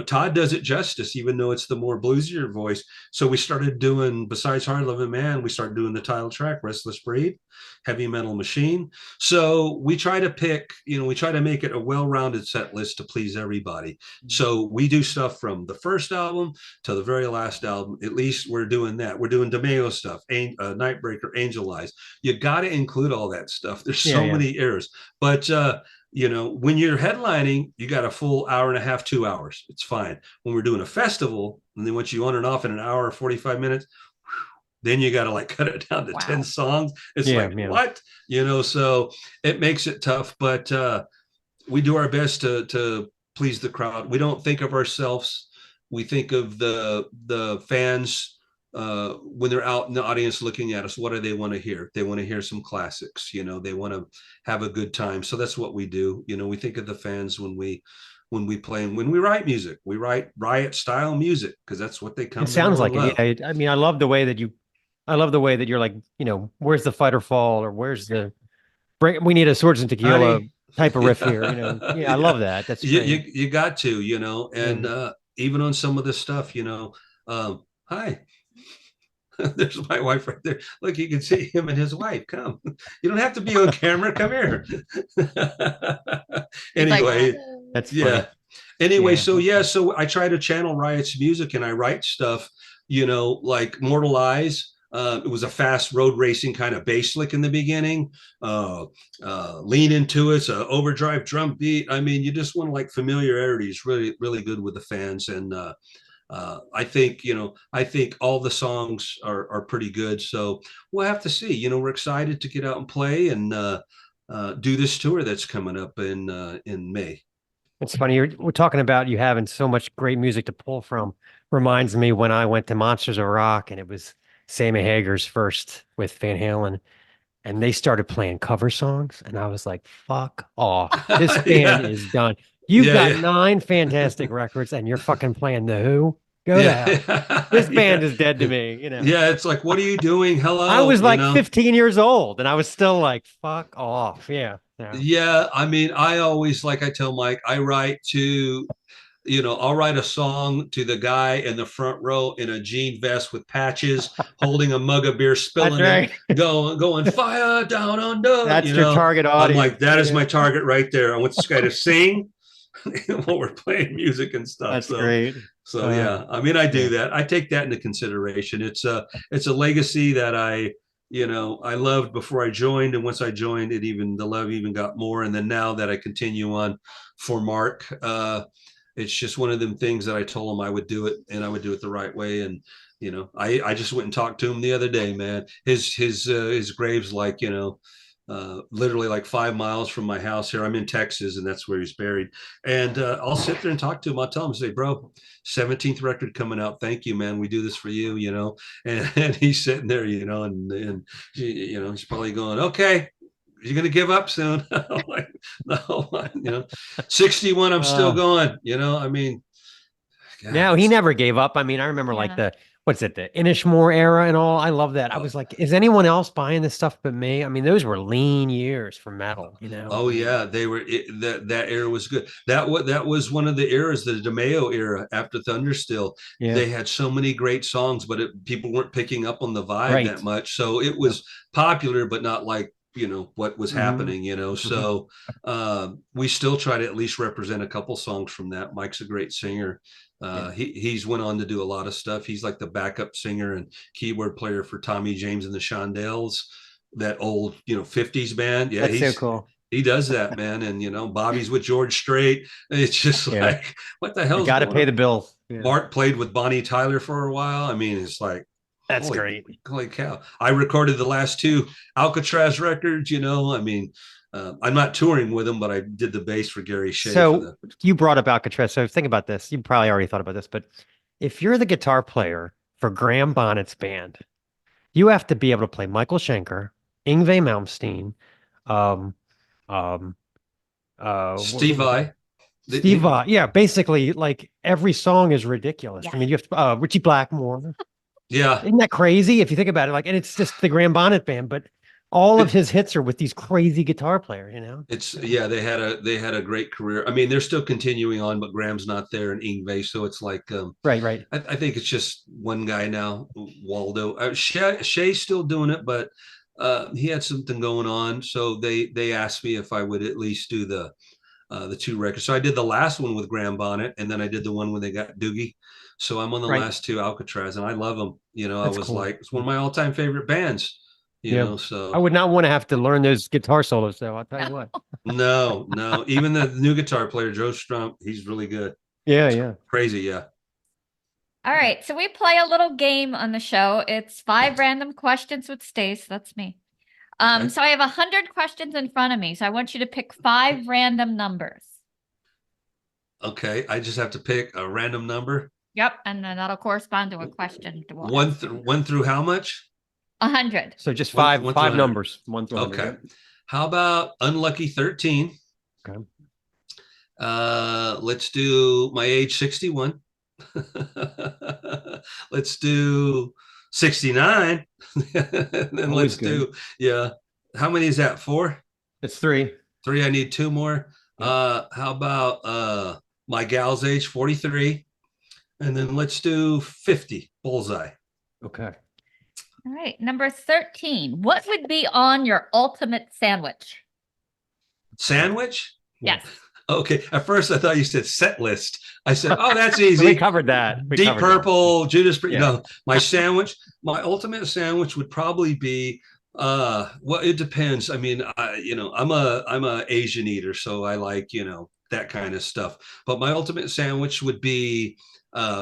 S5: Todd does it justice, even though it's the more bluesier voice. So we started doing, besides Hard Loving Man, we started doing the title track, Restless Breed, Heavy Metal Machine. So we try to pick, we try to make it a well-rounded set list to please everybody. So we do stuff from the first album to the very last album. At least we're doing that. We're doing DeMeo stuff, Nightbreaker, Angel Eyes. You got to include all that stuff. There's so many eras. But when you're headlining, you got a full hour and a half, 2 hours. It's fine. When we're doing a festival, and they want you on and off in an hour or 45 minutes, then you got to like cut it down to 10 songs. It's what? So it makes it tough, but we do our best to please the crowd. We don't think of ourselves. We think of the fans when they're out in the audience looking at us. What do they want to hear? They want to hear some classics. They want to have a good time. So that's what we do. We think of the fans when we play, and when we write music. We write Riot style music because that's what they come.
S2: It sounds like it. Yeah, I mean, I love the way that you're like, where's the fight or fall, or where's the we need a Swords and Tequila type of riff here. I love that. That's
S5: you got to, and even on some of this stuff, hi. There's my wife right there. Look, you can see him and his wife. Come. You don't have to be on camera. Come here. Anyway,
S2: that's funny.
S5: Anyway, so I try to channel Riot's music, and I write stuff, like Mortal Eyes. It was a fast road racing kind of bass lick in the beginning. Lean Into It's an overdrive drum beat. I mean, you just want like familiarity is really, really good with the fans. And I think all the songs are pretty good. So we'll have to see. We're excited to get out and play and do this tour that's coming up in May.
S2: It's funny. We're talking about you having so much great music to pull from. Reminds me when I went to Monsters of Rock, and it was Sammy Hagar's first with Van Halen, and they started playing cover songs, and I was like, fuck off. This band is done. You've got 9 fantastic records, and you're fucking playing The Who? Go to hell. This band is dead to me,
S5: Yeah, it's like, what are you doing? Hello.
S2: I was like 15 years old, and I was still like, fuck off. Yeah.
S5: I mean, I always, like I tell Mike, I write to, I'll write a song to the guy in the front row in a jean vest with patches, holding a mug of beer, spilling it, going fire down under.
S2: That's your target audience.
S5: I'm like, that is my target right there. I want this guy to sing while we're playing music and stuff.
S2: That's great.
S5: So I mean, I do that. I take that into consideration. It's a legacy that I loved before I joined, and once I joined, the love even got more. And then now that I continue on for Mark, it's just one of them things that I told him I would do it, and I would do it the right way. And I just went and talked to him the other day, man. His grave's like literally like 5 miles from my house here. I'm in Texas, and that's where he's buried. And I'll sit there and talk to him. I'll tell him, say, bro, 17th record coming out. Thank you, man. We do this for you, and he's sitting there, and he's probably going, okay, you're going to give up soon. I'm like, no, 61, I'm still going, I mean.
S2: God. No, he never gave up. I mean, I remember like the Inishmore era and all. I love that. I was like, is anyone else buying this stuff but me? I mean, those were lean years for metal,
S5: Oh yeah, they were. That era was good. That was one of the eras, the DeMeo era after Thunderstill. Yeah. They had so many great songs, but people weren't picking up on the vibe that much. So it was popular, but not like what was happening. So we still try to at least represent a couple songs from that. Mike's a great singer. He's went on to do a lot of stuff. He's like the backup singer and keyboard player for Tommy James and the Shondells, that old 50s band. Yeah,
S2: that's so cool.
S5: He does that, man. And Bobby's with George Strait. It's just like, what the hell?
S2: You got to pay the bills.
S5: Yeah. Mark played with Bonnie Tyler for a while. I mean, it's like,
S2: that's great.
S5: Holy cow! I recorded the last 2 Alcatraz records. I mean. I'm not touring with him, but I did the bass for Gary Shea.
S2: So you brought up Alcatraz. So think about this. You probably already thought about this, but if you're the guitar player for Graham Bonnet's band, you have to be able to play Michael Schenker, Yngwie Malmsteen,
S5: Steve Vai.
S2: Steve Vai. Yeah, basically, like every song is ridiculous. Yeah. I mean, you have to, Richie Blackmore.
S5: Yeah.
S2: Isn't that crazy if you think about it? Like, and it's just the Graham Bonnet band, but all of his hits are with these crazy guitar players, you know?
S5: It's yeah, they had a great career. I mean, they're still continuing on, but Graham's not there and Ingve, so it's like
S2: Right, right.
S5: I think it's just one guy now, Waldo. Shay's still doing it, but he had something going on, so they asked me if I would at least do the two records. So I did the last one with Graham Bonnet, and then I did the one when they got Doogie. So I'm on the
S2: Right.
S5: last two Alcatraz, and I love them. You know,
S2: That's
S5: I was
S2: cool.
S5: like, it's one of my all-time favorite bands. You
S2: Yeah.
S5: know, so
S2: I would not want to have to learn those guitar solos, though. I'll tell you what.
S5: no. Even the new guitar player, Joe Strump, he's really good.
S2: Yeah, yeah.
S5: Crazy, yeah.
S1: All right, so we play a little game on the show. It's 5 random questions with Stace. That's me.
S5: Okay.
S1: So I have 100 questions in front of me. So I want you to pick 5 random numbers.
S5: Okay, I just have to pick a random number.
S1: Yep, and then that'll correspond to a question.
S5: One through how much?
S1: 100.
S2: So just
S5: One-
S2: five
S5: one
S2: five
S5: through
S2: numbers. 1 through 100.
S5: Okay. How about unlucky 13?
S2: Okay.
S5: Let's do my age 61. Let's do 69. And then
S2: Always
S5: let's do, yeah. How many is that? 4?
S2: It's 3.
S5: 3. I need 2 more. How about my gal's age 43? And then let's do 50. Bullseye.
S2: Okay.
S1: All right, number 13. What would be on your ultimate sandwich?
S5: Sandwich?
S1: Yes.
S5: Okay. At first I thought you said set list. I said, oh, that's
S2: We
S5: easy.
S2: covered that. We
S5: Deep
S2: covered that.
S5: Purple, Judas Priest.
S2: Yeah.
S5: No, my sandwich, my ultimate sandwich would probably be well, it depends. I mean, I'm a Asian eater, so I like, that kind of stuff. But my ultimate sandwich would be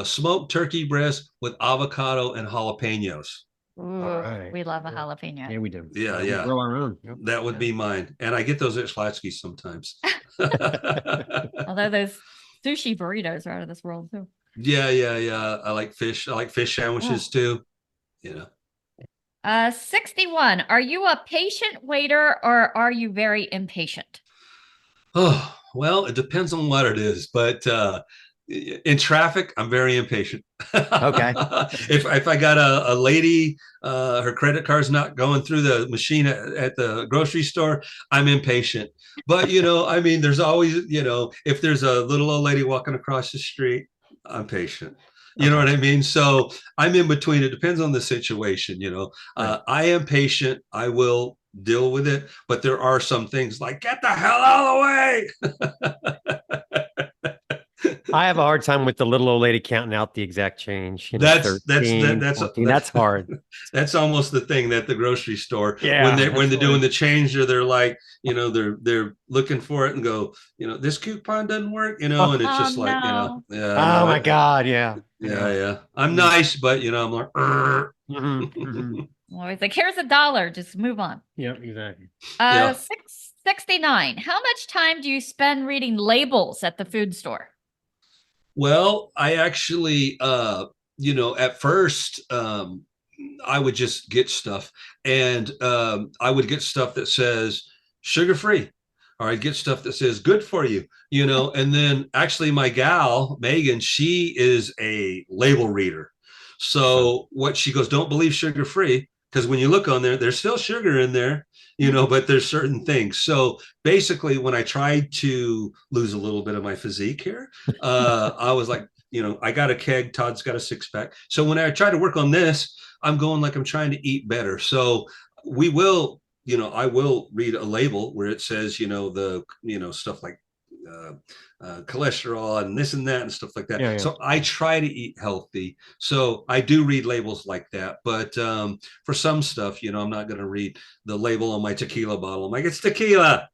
S5: smoked turkey breast with avocado and jalapenos.
S1: Ooh,
S2: right.
S1: we love a jalapeno.
S2: Yeah, we do.
S5: Yeah,
S2: We
S5: yeah.
S2: grow our own. Yep.
S5: That would be mine. And I get those at Schlatsky's sometimes.
S1: Although those sushi burritos are out of this world too.
S5: Yeah. I like fish. I like fish sandwiches too.
S1: 61. Are you a patient waiter or are you very impatient?
S5: Oh, well, it depends on what it is, but in traffic, I'm very impatient.
S2: Okay.
S5: If I got a lady, her credit card's not going through the machine at the grocery store, I'm impatient. But I mean, there's always, if there's a little old lady walking across the street, I'm patient. You know what I mean? So I'm in between. It depends on the situation.
S2: Right.
S5: I am patient. I will deal with it, but there are some things like get the hell out of the way.
S2: I have a hard time with the little old lady counting out the exact change.
S5: That's
S2: 13, 14. That's hard.
S5: That's almost the thing at the grocery store.
S2: Yeah,
S5: when they're
S2: absolutely.
S5: doing the change, or they're like, they're looking for it and go, this coupon doesn't work, and it's just
S1: Oh,
S5: like,
S1: no.
S5: yeah.
S2: Oh my God. Yeah.
S5: Yeah. I'm nice, but I'm like,
S2: Mhm, mhm.
S1: Always like, here's $1. Just move on.
S2: Yeah, exactly.
S5: Yeah.
S1: 69. How much time do you spend reading labels at the food store?
S5: Well, I actually, at first, I would just get stuff, and I would get stuff that says sugar free, or I'd get stuff that says good for you, and then actually my gal, Megan, she is a label reader. So what she goes, don't believe sugar free, because when you look on there, there's still sugar in there, but there's certain things. So basically, when I tried to lose a little bit of my physique here, I was like, I got a keg, Todd's got a 6-pack. So when I try to work on this, I'm going like I'm trying to eat better. So we will, I will read a label where it says, the, stuff like cholesterol and this and that and stuff like that.
S2: Yeah.
S5: So I try to eat healthy. So I do read labels like that. But for some stuff, I'm not going to read the label on my tequila bottle. I'm like, it's tequila.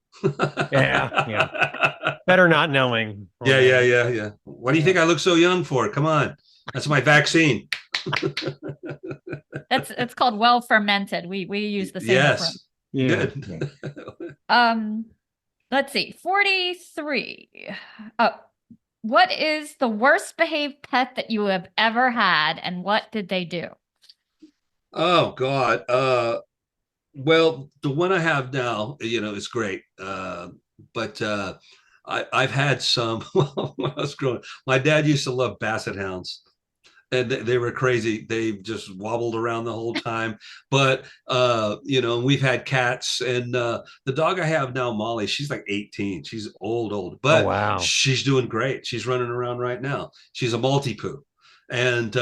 S2: Yeah. Better not knowing.
S5: Yeah. What do you think I look so young for? Come on. That's my vaccine.
S1: It's called well fermented. We use the same.
S5: Yes.
S2: Yeah.
S5: Good.
S1: Let's see. 43. What is the worst behaved pet that you have ever had, and what did they do?
S5: Oh God. Well, the one I have now, is great. But I've had some when I was growing up. My dad used to love basset hounds. and they were crazy. They just wobbled around the whole time. But you know, we've had cats, and the dog I have now, Molly, she's like 18. She's old,
S2: Oh,
S5: but
S2: wow.
S5: she's doing great. She's running around right now. She's a multi-poo. And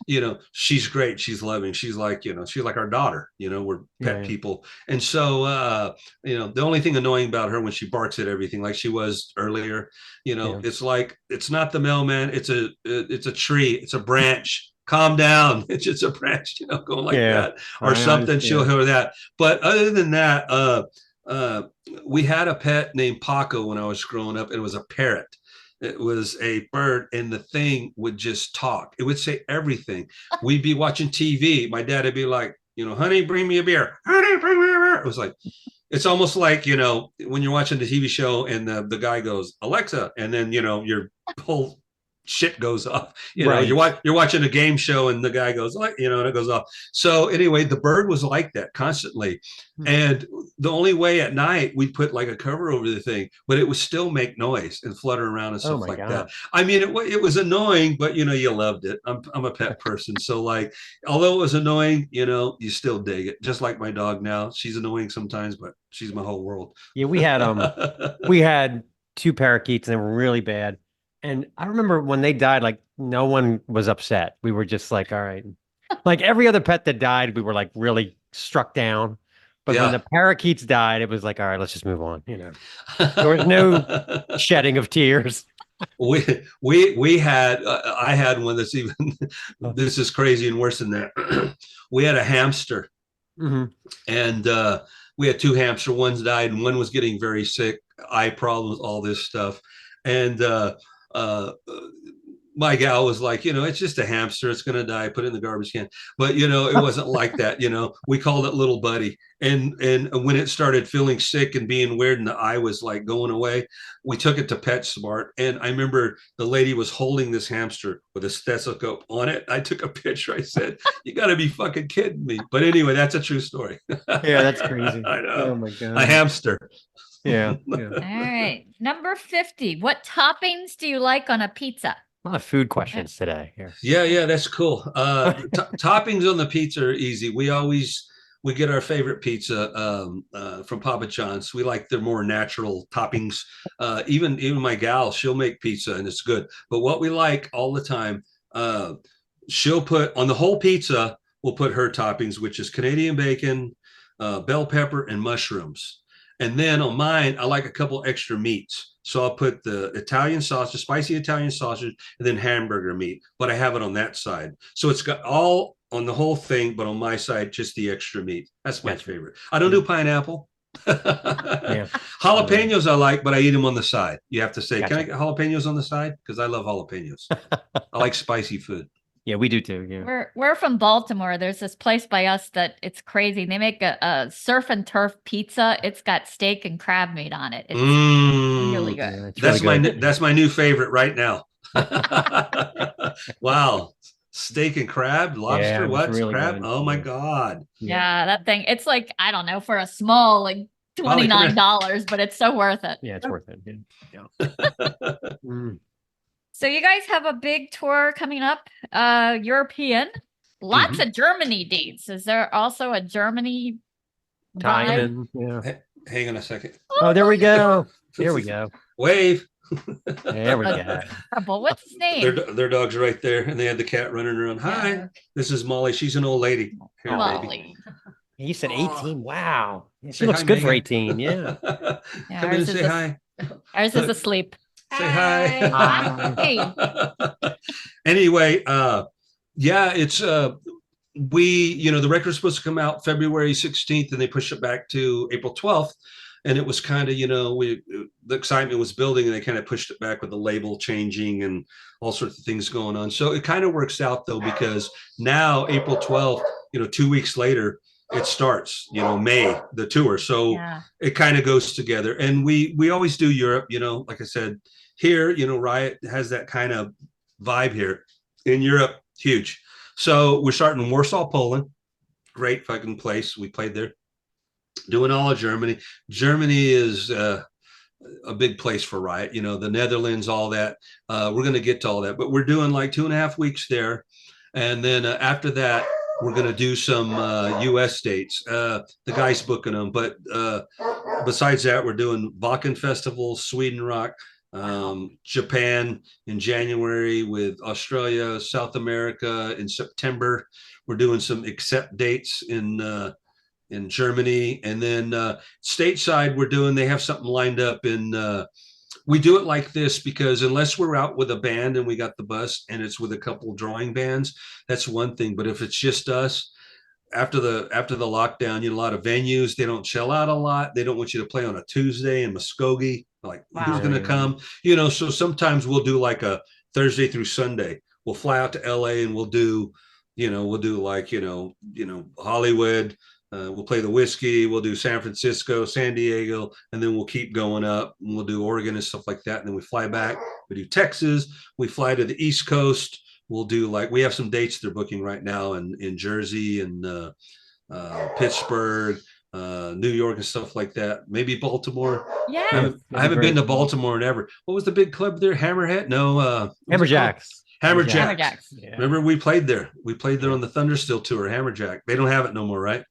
S5: you know, she's great. She's loving. She's like, you know, she's like our daughter. You know, we're pet
S2: Yeah.
S5: people. And so you know, the only thing annoying about her when she barks at everything, like she was earlier, you know,
S2: Yeah.
S5: it's like, it's not the mailman, it's a tree, it's a branch. Calm down. It's just a branch, you know, going like
S2: Yeah.
S5: that or something. She'll
S2: understand.
S5: hear that. But other than that, we had a pet named Paco when I was growing up. It was a parrot. It was a bird, and the thing would just talk. It would say everything. We'd be watching TV. My dad would be like, you know, honey, bring me a beer. Honey, bring me a beer. It was like, it's almost like, you know, when you're watching the TV show and the guy goes, Alexa, and then, you know, your whole shit goes off. You know,
S2: Right.
S5: you're watching a game show and the guy goes, like, you know, and it goes off. So anyway, the bird was like that constantly. And the only way at night we'd put like a cover over the thing, but it would still make noise and flutter around and stuff
S2: my
S5: like
S2: God.
S5: that. I mean, it was annoying, but you know, you loved it. I'm a pet person. So like, although it was annoying, you know, you still dig it. Just like my dog now. She's annoying sometimes, but she's my whole world.
S2: Yeah, we had 2 parakeets and they were really bad. And I remember when they died, like no one was upset. We were just like, all right. Like every other pet that died, we were like really struck down. But when
S5: Yeah.
S2: the parakeets died, it was like, all right, let's just move on. You know, there was no shedding of tears.
S5: we had I had one that's even this is crazy and worse than that. We had a hamster,
S2: Mhm.
S5: and we had 2 hamster. One's died, and one was getting very sick, eye problems, all this stuff. And uh, my gal was like, you know, it's just a hamster. It's going to die. Put it in the garbage can. But, you know, it wasn't like that. You know, we called it little buddy. And when it started feeling sick and being weird and the eye was like going away, we took it to PetSmart. And I remember the lady was holding this hamster with a stethoscope on it. I took a picture. I said, you got to be fucking kidding me. But anyway, that's a true story.
S2: Yeah, that's crazy.
S5: I know.
S2: Oh my God.
S5: A hamster.
S2: Yeah.
S1: All right. Number 50. What toppings do you like on a pizza?
S2: A lot of food questions today here.
S5: Yeah, that's cool. Toppings on the pizza are easy. We get our favorite pizza from Papa John's. We like their more natural toppings. Even my gal, she'll make pizza and it's good. But what we like all the time, she'll put on the whole pizza, we'll put her toppings, which is Canadian bacon, bell pepper, and mushrooms. And then on mine, I like a couple extra meats. So I'll put the Italian sausage, spicy Italian sausage, and then hamburger meat. But I have it on that side. So it's got all on the whole thing, but on my side, just the extra meat. That's my favorite. I don't do pineapple. Jalapenos I like, but I eat them on the side. You have to say, can I get jalapenos on the side? Because I love jalapenos. I like spicy food.
S2: Yeah, we do too. Yeah.
S1: We're from Baltimore. There's this place by us that it's crazy. They make a surf and turf pizza. It's got steak and crab meat on it. It's really good.
S2: Yeah, it's
S5: That's
S2: really good.
S5: that's my new favorite right now. Wow. Steak and crab, lobster,
S2: Yeah,
S5: what?
S2: really
S5: Crab?
S2: good.
S5: Oh my
S2: Yeah.
S5: God.
S1: Yeah, that thing. It's like, I don't know, for a small, like $29, but it's so worth it.
S2: Yeah, it's worth it. Yeah. Mm.
S1: So you guys have a big tour coming up, European. Lots of Germany dates. Is there also a Germany vibe?
S2: Time. Yeah.
S5: Hang on a second.
S2: Oh, there we go. There we go.
S5: Wave.
S2: There we go.
S1: But what's his name?
S5: Their dog's right there, and they had the cat running around. Hi,
S1: Yeah.
S5: this is Molly. She's an old lady. Here, baby.
S1: Molly.
S2: You said 18. Wow. Yeah, she
S5: Say
S2: looks
S5: hi,
S2: good for
S5: Megan.
S2: 18. Yeah.
S1: Yeah,
S5: Come in and
S1: ours
S5: say
S1: is
S5: hi.
S1: Ours is asleep.
S5: Say hi.
S1: Hi.
S5: Anyway, yeah, it's the record's supposed to come out February 16th, and they pushed it back to April 12th. And it was kind of, the excitement was building, and they kind of pushed it back with the label changing and all sorts of things going on. So it kind of works out though, because now April 12th, 2 weeks later, it starts, May, the tour. So it kind of goes together. And we always do Europe, like I said, here, Riot has that kind of vibe here. In Europe, huge. So we're starting in Warsaw, Poland. Great fucking place. We played there. Doing all of Germany. Germany is a big place for Riot, the Netherlands, all that. We're going to get to all that, but we're doing like 2.5 weeks there. And then after that, we're going to do some US dates. The guy's booking them. But besides that, we're doing Wacken Festival, Sweden Rock, Japan in January, with Australia, South America in September. We're doing some accept dates in Germany, and then stateside they have something lined up we do it like this because unless we're out with a band and we got the bus and it's with a couple drawing bands, that's one thing. But if it's just us, after the lockdown, a lot of venues, they don't shell out a lot. They don't want you to play on a Tuesday in Muskogee. Like, who's going to come? So sometimes we'll do like a Thursday through Sunday. We'll fly out to LA and we'll do like, Hollywood. We'll play the Whiskey. We'll do San Francisco, San Diego, and then we'll keep going up and we'll do Oregon and stuff like that. And then we fly back. We do Texas. We fly to the East Coast. We'll do we have some dates they're booking right now in Jersey and Pittsburgh, New York and stuff like that. Maybe Baltimore.
S1: Yeah.
S5: I haven't been to Baltimore in ever. What was the big club there? Hammerhead? No.
S2: Hammerjacks.
S5: Hammerjacks.
S2: Yeah.
S5: Remember we played there. We played there on the Thunderstill tour, Hammerjack. They don't have it no more, right?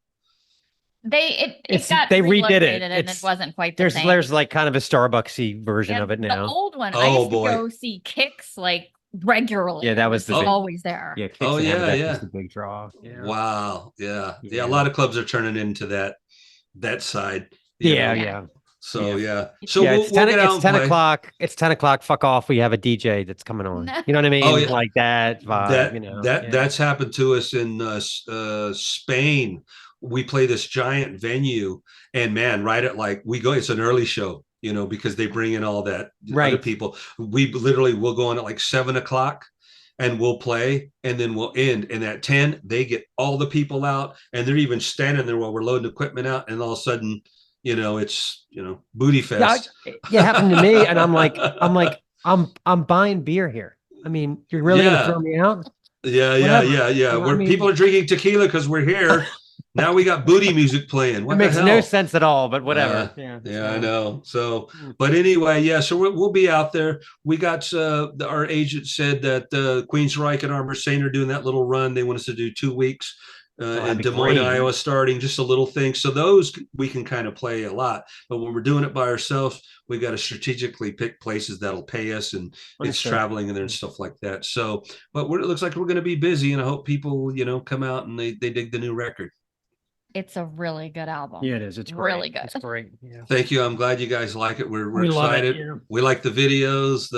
S1: They
S2: redid it.
S1: relocated and it wasn't quite the same.
S2: There's like kind of a Starbucksy version of it now.
S1: The old one, I
S5: Oh,
S1: used to go see Kicks like regularly.
S2: Yeah, that was
S1: It always there.
S2: Yeah. Kicks
S5: Oh,
S2: and
S5: yeah,
S2: Hammerjacks
S5: yeah.
S2: was the big draw. Yeah.
S5: Wow. Yeah.
S2: Yeah.
S5: A lot of clubs are turning into that side.
S2: Yeah.
S5: So
S2: Yeah.
S5: So
S2: yeah,
S5: we'll
S2: it's 10,
S5: get out
S2: it's
S5: and
S2: 10
S5: play.
S2: o'clock. It's 10 o'clock. Fuck off. We have a DJ that's coming on. You know what I mean?
S5: Oh, yeah.
S2: Like that vibe,
S5: That's happened to us in Spain. We play this giant venue, and man, right at it's an early show, because they bring in all that other people. We literally will go on at like 7:00 and we'll play, and then we'll end. And at 10, they get all the people out, and they're even standing there while we're loading equipment out, and all of a sudden, it's booty fest.
S2: Yeah, it happened to me, and I'm like, I'm buying beer here. I mean, you're really gonna throw me out?
S5: Yeah. People are drinking tequila because we're here. Now we got booty music playing. What
S2: it makes
S5: the hell?
S2: no sense at all, but whatever.
S5: Yeah, I know. So, but anyway, so we'll be out there. We got our agent said that Queensryche and Armor Saint are doing that little run. They want us to do 2 weeks in Des Moines, Iowa, starting, just a little thing. So those we can kind of play a lot. But when we're doing it by ourselves, we got to strategically pick places that'll pay us, and it's traveling in there and stuff like that. So, but it looks like we're going to be busy, and I hope people, come out and they dig the new record.
S1: It's a really good album.
S2: Yeah, it is. It's great.
S1: Really good.
S2: It's great. Yeah.
S5: Thank you. I'm glad you guys like it. We're
S2: We love it,
S5: excited.
S2: yeah.
S5: We like the videos.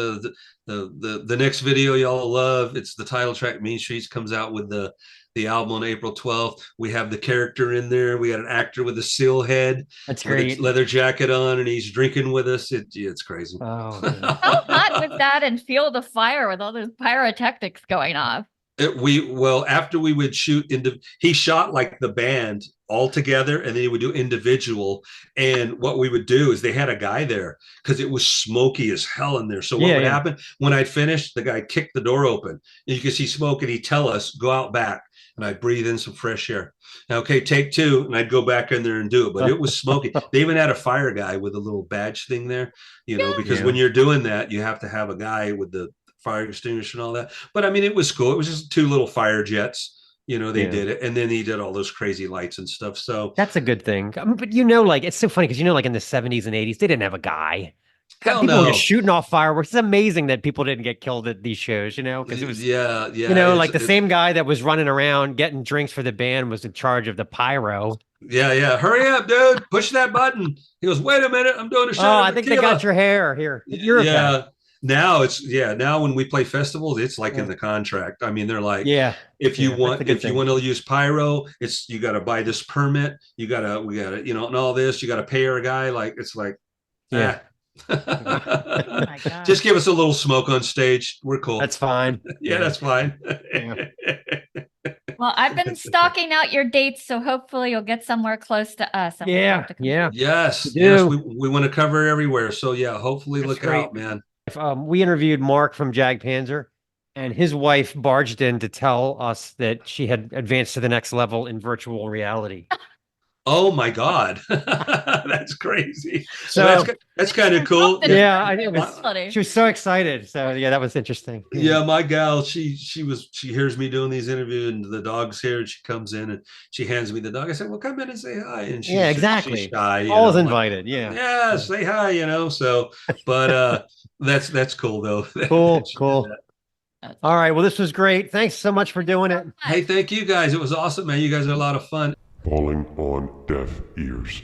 S5: The next video y'all love. It's the title track. Mean Streets comes out with the album on April 12th. We have the character in there. We got an actor with a seal head.
S2: That's
S5: with
S2: great.
S5: a leather jacket on, and he's drinking with us. It's crazy.
S2: Oh,
S1: How hot was that and feel the fire with all those pyrotechnics going off?
S5: After we would shoot he shot like the band all together, and then he would do individual. And what we would do is they had a guy there because it was smoky as hell in there. So what would happen when I'd finished, the guy kicked the door open and you could see smoke, and he'd tell us, go out back. And I'd breathe in some fresh air. Now, okay, take 2. And I'd go back in there and do it. But it was smoky. They even had a fire guy with a little badge thing there, because when you're doing that, you have to have a guy with the fire extinguisher and all that. But I mean, it was cool. It was just 2 little fire jets. They did it. And then he did all those crazy lights and stuff. So
S2: that's a good thing. I mean, but it's so funny because in the 70s and 80s, they didn't have a guy.
S5: Hell
S2: People
S5: no.
S2: were just shooting off fireworks. It's amazing that people didn't get killed at these shows, because it was the same guy that was running around getting drinks for the band was in charge of the pyro.
S5: Yeah. Hurry up, dude. Push that button. He goes, wait a minute. I'm doing a shot.
S2: Oh, I think they got your hair here. You're okay.
S5: Now when we play festivals, it's like in the contract. I mean, they're like, if you want to use pyro, you got to buy this permit. We got to, and all this, you got to pay our guy.
S1: Oh my God.
S5: Just give us a little smoke on stage. We're cool.
S2: That's fine.
S5: That's fine.
S1: Well, I've been stalking out your dates, so hopefully you'll get somewhere close to us.
S2: Yeah.
S5: Yes. We want to cover everywhere. So hopefully look out, man.
S2: We interviewed Mark from Jag Panzer, and his wife barged in to tell us that she had advanced to the next level in virtual reality.
S5: Oh my God. That's crazy.
S2: So
S5: That's kind of cool.
S1: Interrupted
S2: yeah, I think it
S1: That's
S2: was.
S1: funny.
S2: She was so excited. So yeah, that was interesting.
S5: Yeah, my gal, she hears me doing these interviews and the dog's here and she comes in and she hands me the dog. I said, well, come in and say hi. And
S2: Yeah,
S5: she's
S2: exactly.
S5: shy,
S2: Always
S5: I'm like,
S2: invited. Yeah.
S5: yeah, say hi, so but that's cool though.
S2: Cool.
S5: She did
S2: Cool.
S5: that.
S1: That's
S2: All right. Well, this was great. Thanks so much for doing it.
S5: Hey, thank you guys. It was awesome, man. You guys are a lot of fun.
S6: Falling on deaf ears.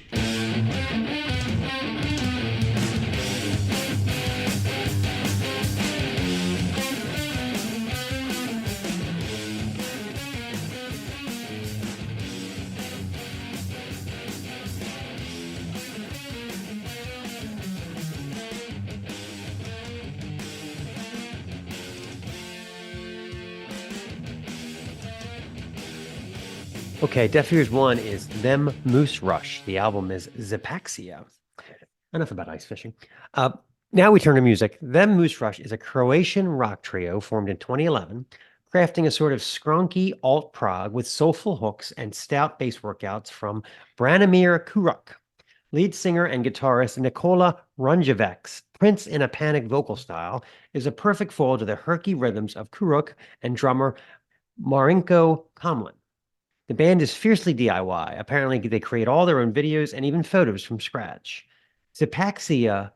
S2: Okay, Deaf Ears 1 is Them Moose Rush. The album is Zipaxia. Enough about ice fishing. Now we turn to music. Them Moose Rush is a Croatian rock trio formed in 2011, crafting a sort of skronky alt-prog with soulful hooks and stout bass workouts from Branimir Kuruk. Lead singer and guitarist Nikola Runjevec's Prince in a Panic vocal style is a perfect fold to the herky rhythms of Kuruk and drummer Marinko Komlin. The band is fiercely DIY. Apparently, they create all their own videos and even photos from scratch. Zipaxia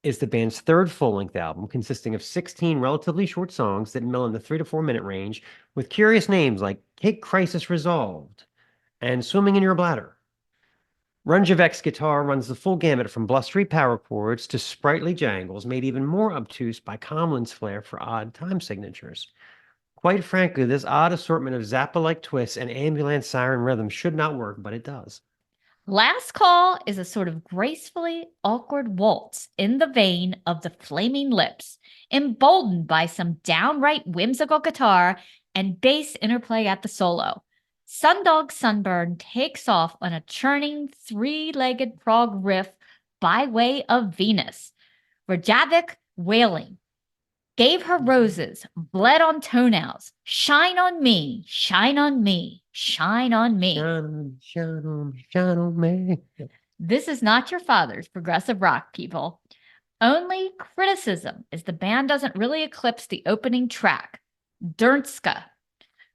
S2: is the band's third full-length album, consisting of 16 relatively short songs that mill in the 3 to 4 minute range, with curious names like Cake Crisis Resolved and Swimming in Your Bladder. Runjevec's guitar runs the full gamut from blustery power chords to sprightly jangles, made even more obtuse by Comlin's flair for odd time signatures. Quite frankly, this odd assortment of Zappa-like twists and ambulance siren rhythms should not work, but it does.
S1: Last Call is a sort of gracefully awkward waltz in the vein of the Flaming Lips, emboldened by some downright whimsical guitar and bass interplay at the solo. Sundog Sunburn takes off on a churning three-legged prog riff by way of Venus. Rajavik wailing. Gave her roses, bled on toenails, shine on me, shine on me, shine on me.
S2: Shine on me.
S1: This is not your father's progressive rock, people. Only criticism is the band doesn't really eclipse the opening track, Dernska.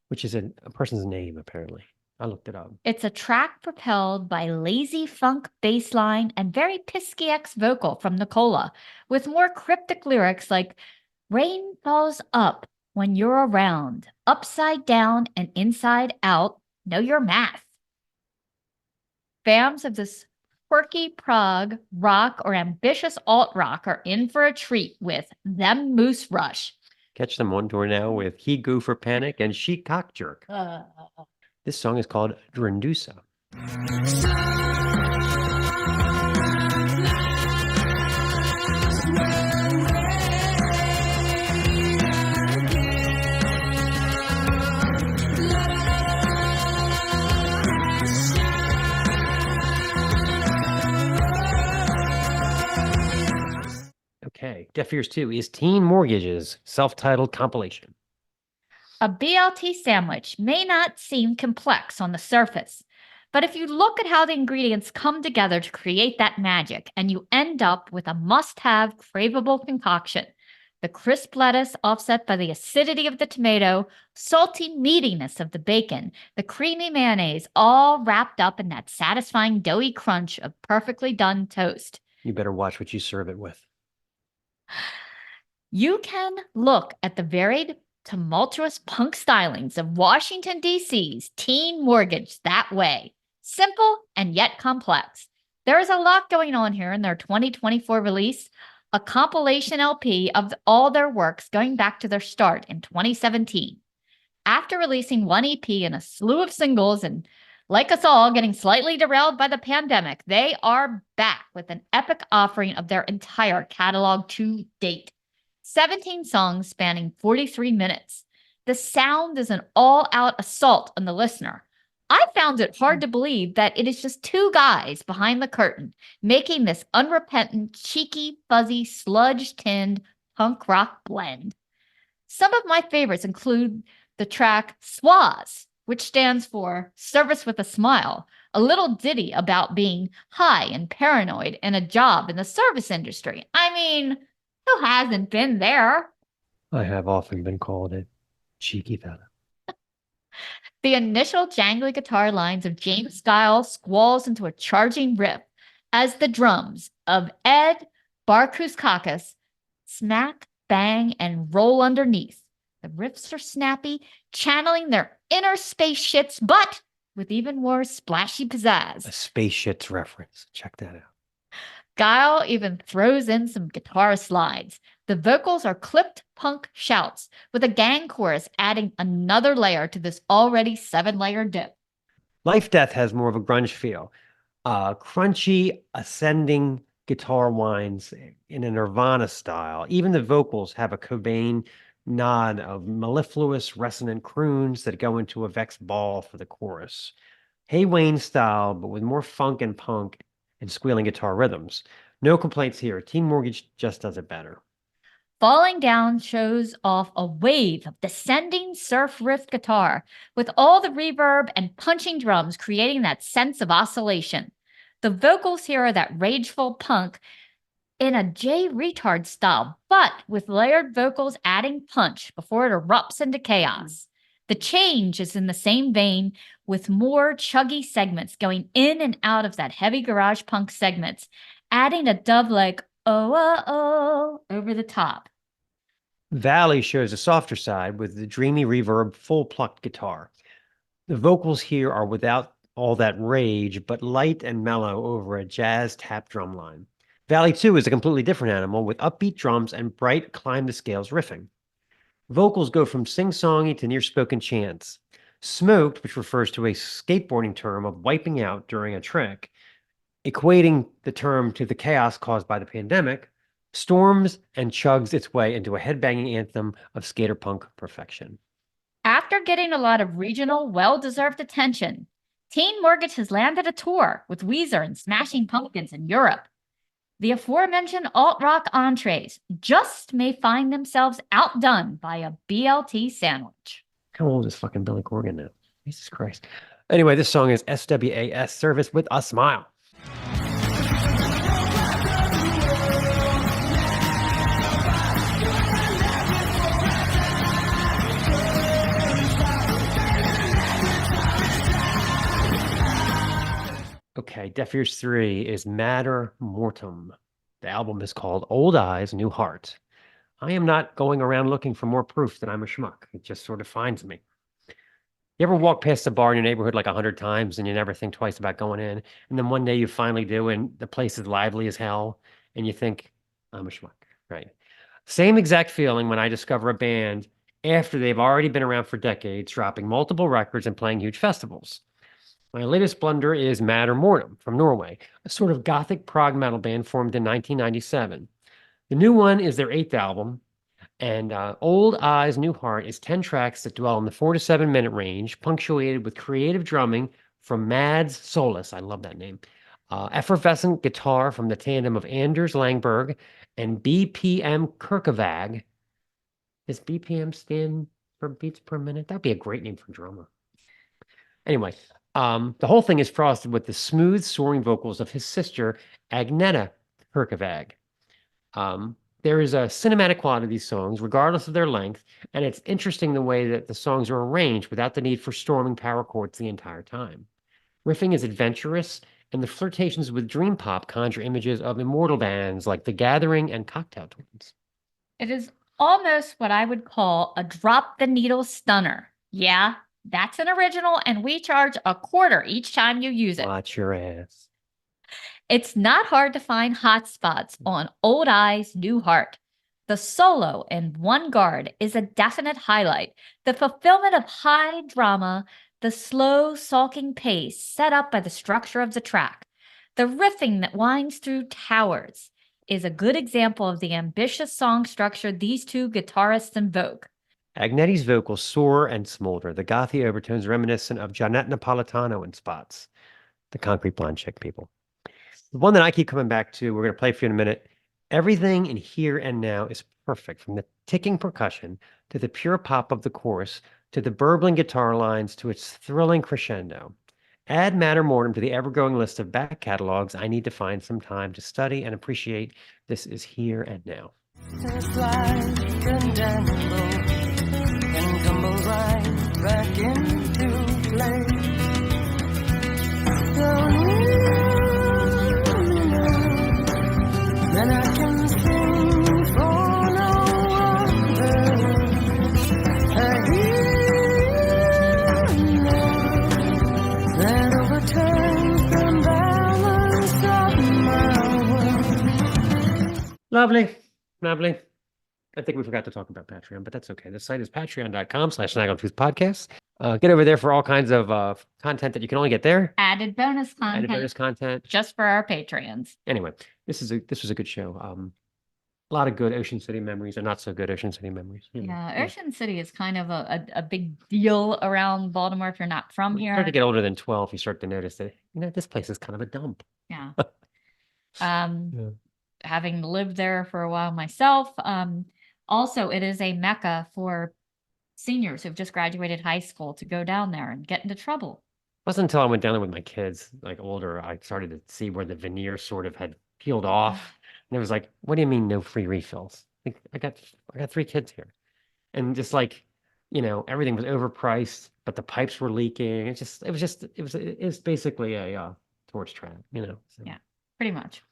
S2: Which is a person's name, apparently. I looked it up.
S1: It's a track propelled by lazy funk bass line and very Pisky-X vocal from Nicola, with more cryptic lyrics like, rain falls up when you're around, upside down and inside out, know your math. Fans of this quirky prog, rock, or ambitious alt-rock are in for a treat with Them Moose Rush.
S2: Catch them on tour now with He Go for Panic and She Cock Jerk. This song is called Drendusa. Okay, Deaf Ears 2 is Teen Mortgage's self-titled compilation.
S1: A BLT sandwich may not seem complex on the surface, but if you look at how the ingredients come together to create that magic, and you end up with a must-have, craveable concoction. The crisp lettuce offset by the acidity of the tomato, salty meatiness of the bacon, the creamy mayonnaise, all wrapped up in that satisfying doughy crunch of perfectly done toast.
S2: You better watch what you serve it with.
S1: You can look at the varied, tumultuous punk stylings of Washington, D.C.'s teen mortgage that way. Simple and yet complex. There is a lot going on here in their 2024 release, a compilation LP of all their works going back to their start in 2017. After releasing one EP and a slew of singles and, like us all, getting slightly derailed by the pandemic, they are back with an epic offering of their entire catalog to date. 17 songs spanning 43 minutes. The sound is an all-out assault on the listener. I found it hard to believe that it is just two guys behind the curtain making this unrepentant, cheeky, fuzzy, sludge-tinned punk rock blend. Some of my favorites include the track Swaz, which stands for Service with a Smile, a little ditty about being high and paranoid and a job in the service industry. I mean, who hasn't been there?
S2: I have often been called a cheeky fella.
S1: The initial jangly guitar lines of James Guile squalls into a charging riff as the drums of Ed Barkuskakis smack, bang, and roll underneath. The riffs are snappy, channeling their inner space shits, but with even more splashy
S2: A
S1: pizzazz.
S2: space shits reference. Check that out.
S1: Guile even throws in some guitar slides. The vocals are clipped punk shouts, with a gang chorus adding another layer to this already 7-layer dip.
S2: Life Death has more of a grunge feel. Crunchy, ascending guitar whines in a Nirvana style. Even the vocals have a Cobain nod of mellifluous, resonant croons that go into a Vex ball for the chorus. Hey Wayne style, but with more funk and punk and squealing guitar rhythms. No complaints here. Teen Mortgage just does it better.
S1: Falling Down shows off a wave of descending surf riff guitar, with all the reverb and punching drums creating that sense of oscillation. The vocals here are that rageful punk in a J retard style, but with layered vocals adding punch before it erupts into chaos. The change is in the same vein, with more chuggy segments going in and out of that heavy garage punk segments, adding a dub like oh, oh, oh over the top.
S2: Valley shows a softer side with the dreamy reverb, full plucked guitar. The vocals here are without all that rage, but light and mellow over a jazz tap drum line. Valley 2 is a completely different animal with upbeat drums and bright climb the scales riffing. Vocals go from sing-songy to near-spoken chants. Smoked, which refers to a skateboarding term of wiping out during a trick, equating the term to the chaos caused by the pandemic, storms and chugs its way into a headbanging anthem of skater punk perfection.
S1: After getting a lot of regional, well-deserved attention, Teen Mortgage has landed a tour with Weezer and Smashing Pumpkins in Europe. The aforementioned alt-rock entrees just may find themselves outdone by a BLT sandwich.
S2: How old is fucking Billy Corgan now? Jesus Christ. Anyway, this song is SWAS, Service with a Smile. Okay, Deaf Ears 3 is Mater Mortem. The album is called Old Eyes, New Heart. I am not going around looking for more proof that I'm a schmuck. It just sort of finds me. You ever walk past a bar in your neighborhood like 100 times and you never think twice about going in, and then one day you finally do and the place is lively as hell and you think, I'm a schmuck, right? Same exact feeling when I discover a band after they've already been around for decades, dropping multiple records and playing huge festivals. My latest blunder is Mater Mortem from Norway, a sort of gothic prog metal band formed in 1997. The new one is their 8th album, and Old Eyes, New Heart is 10 tracks that dwell in the 4 to 7 minute range, punctuated with creative drumming from Mads Solis, I love that name, effervescent guitar from the tandem of Anders Langberg and BPM Kirkevag. Does BPM stand for beats per minute? That'd be a great name for drummer. Anyway, the whole thing is frosted with the smooth, soaring vocals of his sister, Agneta Kirkevag. There is a cinematic quality to these songs, regardless of their length, and it's interesting the way that the songs are arranged without the need for storming power chords the entire time. Riffing is adventurous, and the flirtations with dream pop conjure images of immortal bands like The Gathering and Cocktail Twins.
S1: It is almost what I would call a drop the needle stunner. Yeah, that's an original, and we charge $0.25 each time you use it.
S2: Watch your ass.
S1: It's not hard to find hotspots on Old Eyes, New Heart. The solo in One Guard is a definite highlight. The fulfillment of high drama, the slow, sulking pace set up by the structure of the track, the riffing that winds through towers is a good example of the ambitious song structure these two guitarists invoke.
S2: Agnetti's vocals soar and smolder, the gothy overtones reminiscent of Janette Napolitano in spots. The Concrete Blonde Chick, people. The one that I keep coming back to, we're going to play for you in a minute. Everything in Here and Now is perfect, from the ticking percussion to the pure pop of the chorus to the burbling guitar lines to its thrilling crescendo. Add Matter Mortem to the ever-growing list of back catalogs I need to find some time to study and appreciate. This is here and now.
S7: Just like a dynamo and tumble right back into play. Then I can sing for no other. A healing that overturns the balance of my world.
S2: Lovely. Lovely. I think we forgot to talk about Patreon, but that's okay. The site is patreon.com/Snaggletooth Podcast. Get over there for all kinds of content that you can only get there.
S1: Added bonus content
S2: Added bonus content.
S1: just for our Patreons.
S2: Anyway, this was a good show. A lot of good Ocean City memories and not so good Ocean City memories. You know,
S1: Yeah, Ocean City is kind of a big deal around Baltimore if you're not from
S2: When you
S1: here.
S2: start to get older than 12, you start to notice that, this place is kind of a dump.
S1: Yeah.
S2: Yeah.
S1: Having lived there for a while myself, also it is a mecca for seniors who've just graduated high school to go down there and get into trouble.
S2: It wasn't until I went down there with my kids, like older, I started to see where the veneer sort of had peeled off. And it was like, what do you mean no free refills? Like, I got 3 kids here. And just like, everything was overpriced, but the pipes were leaking. It was basically a tourist trap, so.
S1: Yeah. Pretty much.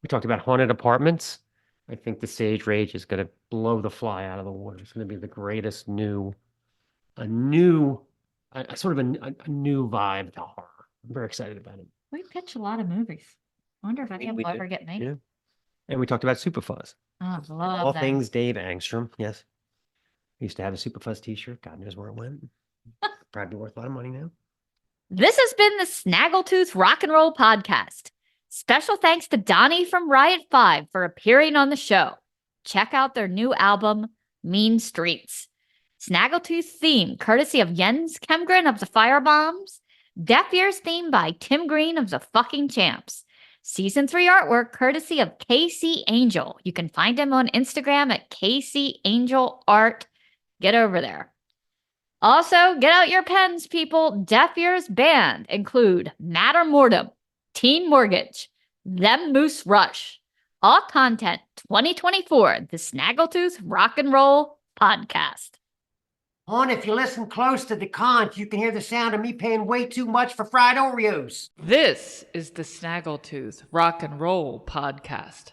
S2: We talked about haunted apartments. I think the Sage Rage is going to blow the fly out of the water. It's going to be the greatest new vibe to horror. I'm very excited about it.
S1: We pitch a lot of movies. I wonder if any of
S2: We
S1: them will
S2: do,
S1: ever get made.
S2: yeah. And we talked about Superfuzz.
S1: Oh, I love
S2: All
S1: that.
S2: things Dave Angstrom. Yes. We used to have a Superfuzz t-shirt. God knows where it went. Probably worth a lot of money now.
S1: This has been the Snaggletooth Rock and Roll Podcast. Special thanks to Donnie from Riot 5 for appearing on the show. Check out their new album, Mean Streets. Snaggletooth theme, courtesy of Jens Kemgren of the Firebombs. Deaf Ears theme by Tim Green of the Fucking Champs. Season 3 artwork, courtesy of KC Angel. You can find him on Instagram at KC Angel Art. Get over there. Also, get out your pens, people. Deaf Ears band include Matter Mortem, Teen Mortgage, Them Moose Rush. All content 2024, the Snaggletooth Rock and Roll Podcast.
S8: Hon, if you listen close to the conch, you can hear the sound of me paying way too much for fried Oreos.
S3: This is the Snaggletooth Rock and Roll Podcast.